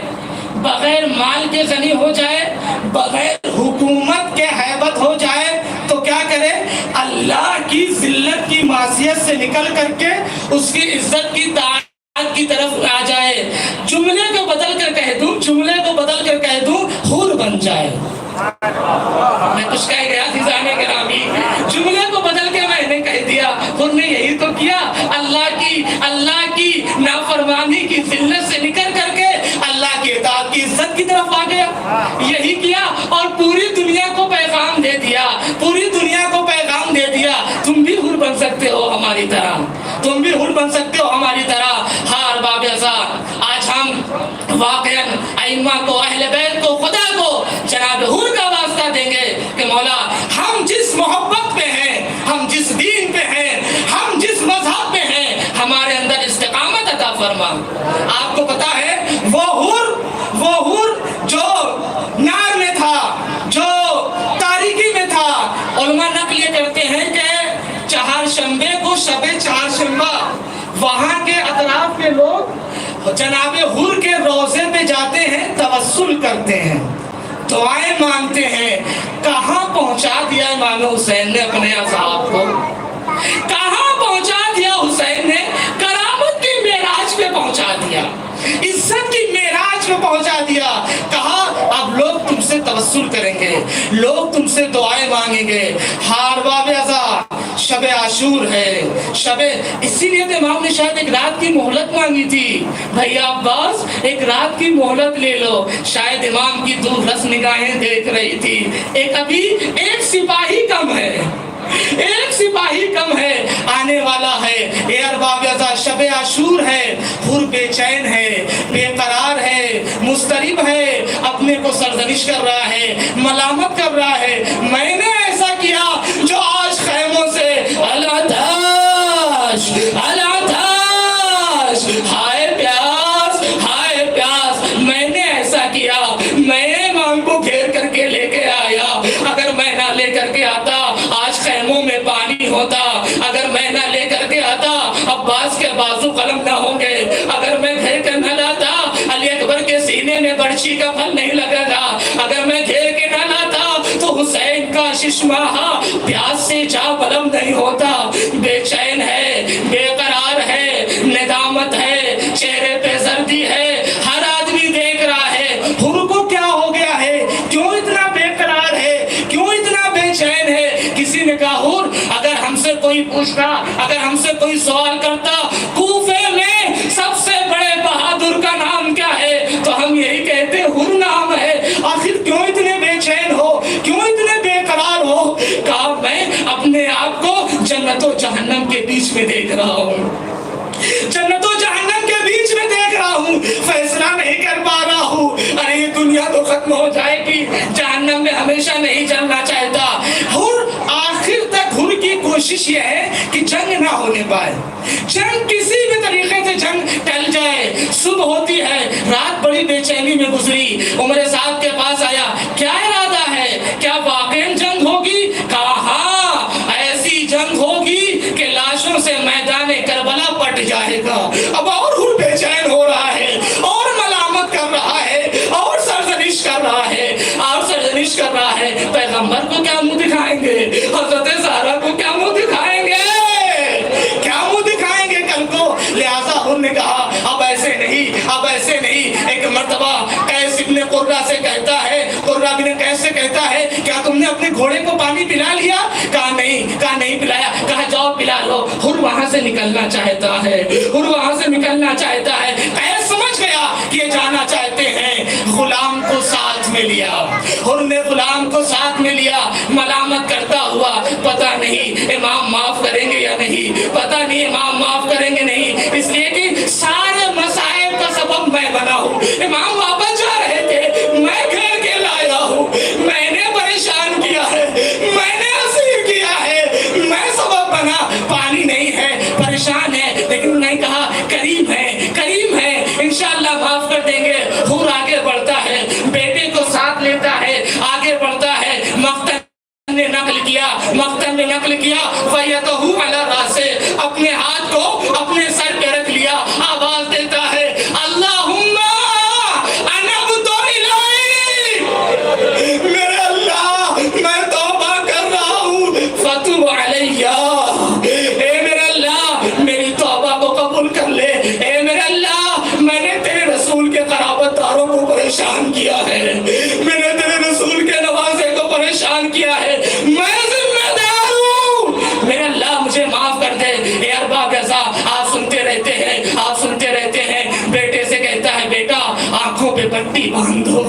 بغیر مال کے غنی ہو جائے، بغیر حکومت کے ہیبت ہو جائے تو کیا کرے؟ اللہ کی ذلت کی معصیت سے نکل کر کے اس کی عزت کی کی طرف آ جائے۔ جملے کو بدل کر کہہ دوں حور بن جائے۔ میں کچھ کہہ گیا عزیزان گرامی، جملے کو بدل کے میں نے کہہ دیا، حور نے یہی تو کیا، اللہ کی نافرمانی کی ذلت سے نکل کر کے اللہ کی اطاعت کی عزت کی طرف آ گیا، یہی کیا اور پوری دنیا کو پیغام دے دیا، پوری دنیا کو پیغام دے دیا تم بھی حور بن سکتے ہو ہماری طرح، تم بھی حور بن سکتے ہو ہماری طرح۔ ہاں ارباب اعزاز، آج ہم واقعاً ائمہ کو، اہل بیت کو، خدا کو جناب حور کا واسطہ دیں گے کہ مولا ہم جس محبت پہ ہیں، ہم جس دین پہ ہیں، ہم جس مذہب پہ ہیں، ہمارے اندر استقامت عطا فرما۔ آپ کو پتا ہے وہ حور جو نار میں تھا، جو تاریکی میں تھا، علماء نقل یہ کرتے ہیں کہ چہارشنبے کو شب چہارشنبہ وہاں کے اطراف کے لوگ جناب حور کے روضے پہ جاتے ہیں، توسل کرتے ہیں، دعائیں مانگتے ہیں۔ کہاں پہنچا دیا امام حسین نے اپنے اصحاب کو، کہاں پہنچا دیا حسین نے؟ کرامت کی معراج پہ پہنچا دیا، عزت کی معراج پہ پہنچا دیا۔ کہا اب لوگ تم سے توسل کریں گے، لوگ تم سے دعائیں مانگیں گے۔ ہار باب ازا شب عاشور ہے، اسی لیے تو امام نے شاید ایک رات کی مہلت مانگی تھی، بھیا عباس ایک رات کی مہلت لے لو۔ شاید امام کی دور رس نگاہیں دیکھ رہی تھی، ایک سپاہی کم ہے، ایک سپاہی کم ہے، آنے والا ہے۔ اے ارباب ازا شب عاشور ہے، حور بے چین ہے، بے قرار ہے، مضطرب ہے، اپنے کو سرزنش کر رہا ہے، ملامت کر رہا ہے، میں نے ایسا کیا جو آج خیموں سے العطاش العطاش، ہائے پیاس، میں نے ایسا کیا، میں امام کو گھیر کر کے لے کے آیا۔ اگر میں نہ لے کر کے آتا آج خیموں میں پانی ہوتا، اگر میں نہ لے کر کے آتا عباس کے بازو قلم نہ ہوں گے، اگر میں گھیر کر نہ لاتا علی اکبر کے سینے میں برچھی کا پھل نہیں لگا گا، اگر میں گھیر کے نہ لاتا تو حسین کا ششماہا پیاس سے جا بلم نہیں ہوتا۔ بے چین ہے، بے قرار ہے، ندامت ہے، چہرے پہ زردی ہے، ہر آدمی دیکھ رہا ہے حور کو کیا ہو گیا ہے، کیوں اتنا بے قرار ہے، کیوں اتنا بے چین ہے۔ کسی نے کہا حور اگر ہم سے کوئی پوچھتا، اگر ہم سے کوئی سوال کرتا کوفے میں سب سے بڑے بہادر کا نام کیا ہے تو ہم یہی کہتے حور نام ہے، آخر کیوں اتنے بے چین ہو، کیوں اتنے بے قرار ہو؟ کہا میں اپنے آپ کو جنت و جہنم کے بیچ میں دیکھ رہا ہوں، جنت و جہنم کے بیچ میں دیکھ رہا ہوں، فیصلہ نہیں کر پا رہا ہوں۔ ارے یہ دنیا تو ختم ہو جائے گی، جہنم میں ہمیشہ نہیں جلنا چاہتا۔ آخر تک حور کی کوشش یہ ہے کہ جنگ نہ ہونے پائے، جنگ کسی بھی طریقے سے جنگ ٹل جائے۔ صبح ہوتی ہے، رات بڑی بے چینی میں گزری، عمر صاحب کے پاس آیا، کیا ارادہ ہے، کیا واقعی جنگ ہوگی؟ کہا ہاں ایسی جنگ ہوگی کہ لاشوں سے میدان کربلا پٹ جائے گا۔ اب اور حور بے چین ہو رہا ہے، اور ملامت کر رہا ہے، اور سرزنش کر رہا ہے، اور سرزنش کر رہا ہے۔ پیغمبر کو کیا منہ دکھائیں گے، حضرت زہرا کو کیا منہ دکھائیں گے، کیا منہ دکھائیں گے کل کو؟ لہٰذا حور نے کہا اب ایسے نہیں، اب ایسے نہیں۔ ایک مرتبہ قیس ابن قرہ سے کہتا ہے، قرہ بن قیس سے کہتا ہے کیا تم نے اپنے گھوڑے کو پانی پلا لیا؟ کہا نہیں پلایا۔ کہا جاؤ پلا لو۔ حر وہاں سے نکلنا چاہتا ہے، حر وہاں سے نکلنا چاہتا ہے۔ قیس سمجھ گیا کہ یہ جانا چاہتے ہیں، غلام کو ساتھ میں لیا، حر نے غلام کو ساتھ میں لیا، ملامت کرتا ہوا پتہ نہیں امام معاف کریں گے یا نہیں، پتہ نہیں امام معاف کریں گے نہیں، اس لیے کہ سارے مسائل کا سبب میں بنا ہوں۔ امام واپس جا رہے تھے، میں گھر کے لایا ہوں، میں نے پریشان کیا ہے، میں نے اسیر کیا ہے، میں سبب بنا۔ پانی نہیں ہے، پریشان ہے، لیکن انہوں نے کہا کریم ہے، انشاءاللہ معاف کر دیں گے۔ حور آگے بڑھتا ہے، بیٹے کو ساتھ لیتا ہے، آگے بڑھتا ہے۔ مختن نے نقل کیا فَيَتَهُ عَلَى رَاسِهِ، اپنے ہاتھ کو اپنے سر پہ رکھ لیا، آواز دیتا ہے اللہم انبت الیک، میرے اللہ میں توبہ کر رہا ہوں، فَتُبْ عَلَيَّ، اے میرے اللہ میری توبہ کو قبول کر لے، اے میرے اللہ میں نے تیرے رسول کے قرابت داروں کو پریشان کیا ہے، میں نے تیرے رسول کے نوازے کو پریشان کیا ہے، میں ذمہ دار ہوں، میرے اللہ مجھے معاف کر دے۔ اے ارباب اعضاء آپ سنتے رہتے ہیں، بیٹے سے کہتا ہے بیٹا آنکھوں پہ پٹی باندھو،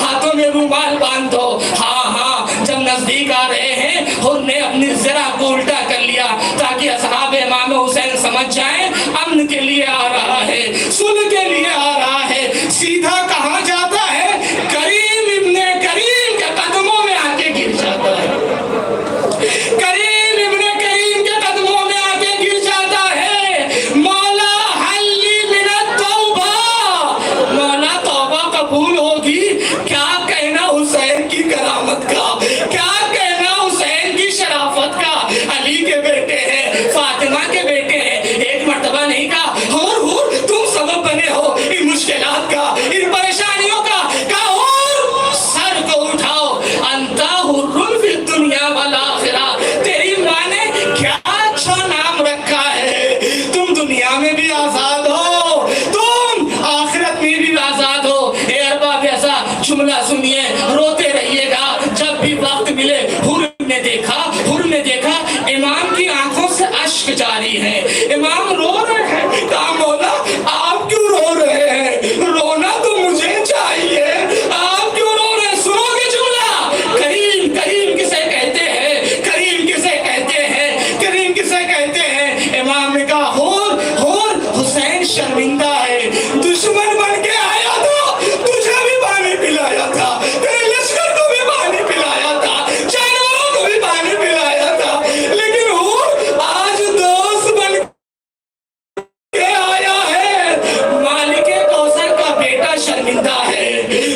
ہاتھوں میں رومال باندھو۔ ہاں جب نزدیک آ رہے ہیں حر نے اپنی ذرا کو الٹا کر لیا تاکہ اصحاب امام حسین سمجھ جائیں امن کے لیے آ رہا ہے، صلح کے لیے آ رہا ہے۔ سیدھا کہاں جاتا ہے؟ کریم ابن کریم کے قدموں میں آ کے گر جاتا ہے، کریم ابن کریم کے قدموں میں آ کے گر جاتا ہے۔ مولا حلی من التوبہ، مولا توبہ قبول ہوگی؟ کیا کہنا حسین کی کرامت کا، کیا کہنا حسین کی شرافت کا۔ علی کے بیٹے ہیں، فاطمہ کے بیٹے ہیں، ایک مرتبہ نہیں کہا حور تم سبب بنے ہو ان مشکلات کا، ان پریشانیوں کا، کہا حور سر کو اٹھاؤ، انتا حر فی الدنیا والآخرہ، تیری ماں نے کیا اچھا نام رکھا ہے، تم دنیا میں بھی آزاد ہو، تم آخرت میں بھی آزاد ہو۔ اے ارباب اعضاء جملہ سنیے، روتے رہیے گا جب بھی وقت ملے۔ حر نے دیکھا امام کی آنکھوں سے اشک جاری ہے، امام رو رہے ہیں، کہا مولا آپ کیوں رو رہے ہیں؟ رونا تو مجھے چاہیے، آپ کیوں رو رہے ہیں؟ سنو گے جملہ، کریم کسے کہتے ہیں، کریم کسے کہتے ہیں؟ امام نے کہا حور حسین شرمندہ ہے، دشمن بن کے آیا تھا، تجھے بھی پانی پلایا تھا، تیرے لشکر کو بھی پانی پلایا تھا، جانوروں کو بھی پانی پلایا تھا، لیکن حور آج دوست بن کے آیا ہے۔ مالک کوثر کا بیٹا شرمندہ ہے،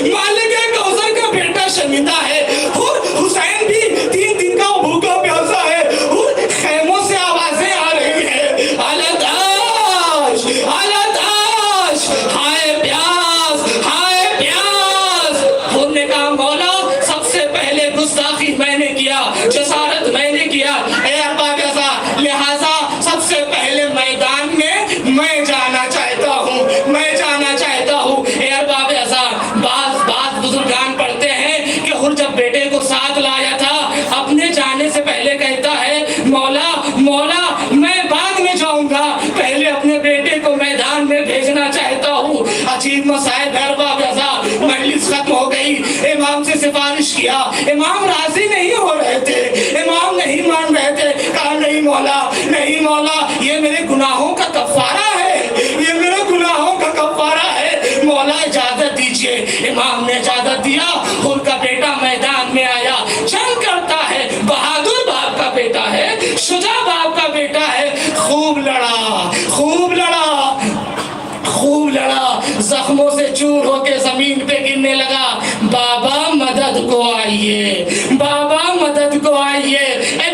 مالک کوثر کا بیٹا شرمندہ ہے۔ حسین بھی 3 دن کا بھوکا پیاسا ہے، خیموں سے آوازیں آ رہی ہیں الاداش، ہائے پیاس۔ خود نے کہا مولا سب سے پہلے گستاخی میں نے کیا، جسارت میں نے کیا، اے ارباب اعضاء لہٰذا سب سے پہلے میدان میں میں جانا چاہتا ہوں۔ اے ارباب اعضاء بعض بزرگان پڑھتے ہیں کہ حر جب بیٹے کو ساتھ لایا تھا اپنے جانے سے پہلے کہتا ہے مولا میں بعد میں جاؤں گا، پہلے اپنے بیٹے کو میدان میں بھیجنا چاہتا ہوں۔ عجیب مسائل ارباب اعضاء، مجلس ختم ہو گئی، امام سے سفارش کیا، امام راضی نہیں ہو رہے تھے، امام نہیں مان رہے تھے، کہا نہیں مولا یہ میرے گناہوں کا کفارہ ہے، یہ میرے گناہوں کا کفارہ ہے، مولا اجازت دیجئے۔ امام نے اجازت دیا، حر کا بیٹا میدان میں آیا، جنگ کرتا ہے، بہادر باپ کا بیٹا ہے، شجاع باپ کا بیٹا ہے، خوب لڑا، زخموں سے چور ہو کے زمین پہ گرنے لگا، بابا مدد کو آئیے۔ اب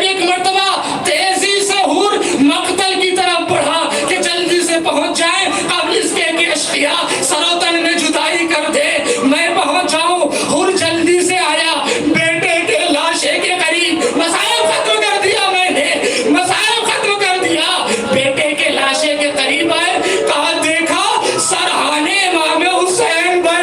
ایک مرتبہ تیزی سے حر مقتل کی طرف بڑھا کہ جلدی سے پہنچ جائیں قبل اس کے کہ اشقیا سر و تن میں جدائی کر دے، میں پہنچ جاؤں۔ حر جلدی سے آیا، بیٹے کے لاشے کے قریب، مسائل ختم کر دیا میں نے، بیٹے کے لاشے کے قریب آئے، کہا دیکھا سرحانے امام حسین بن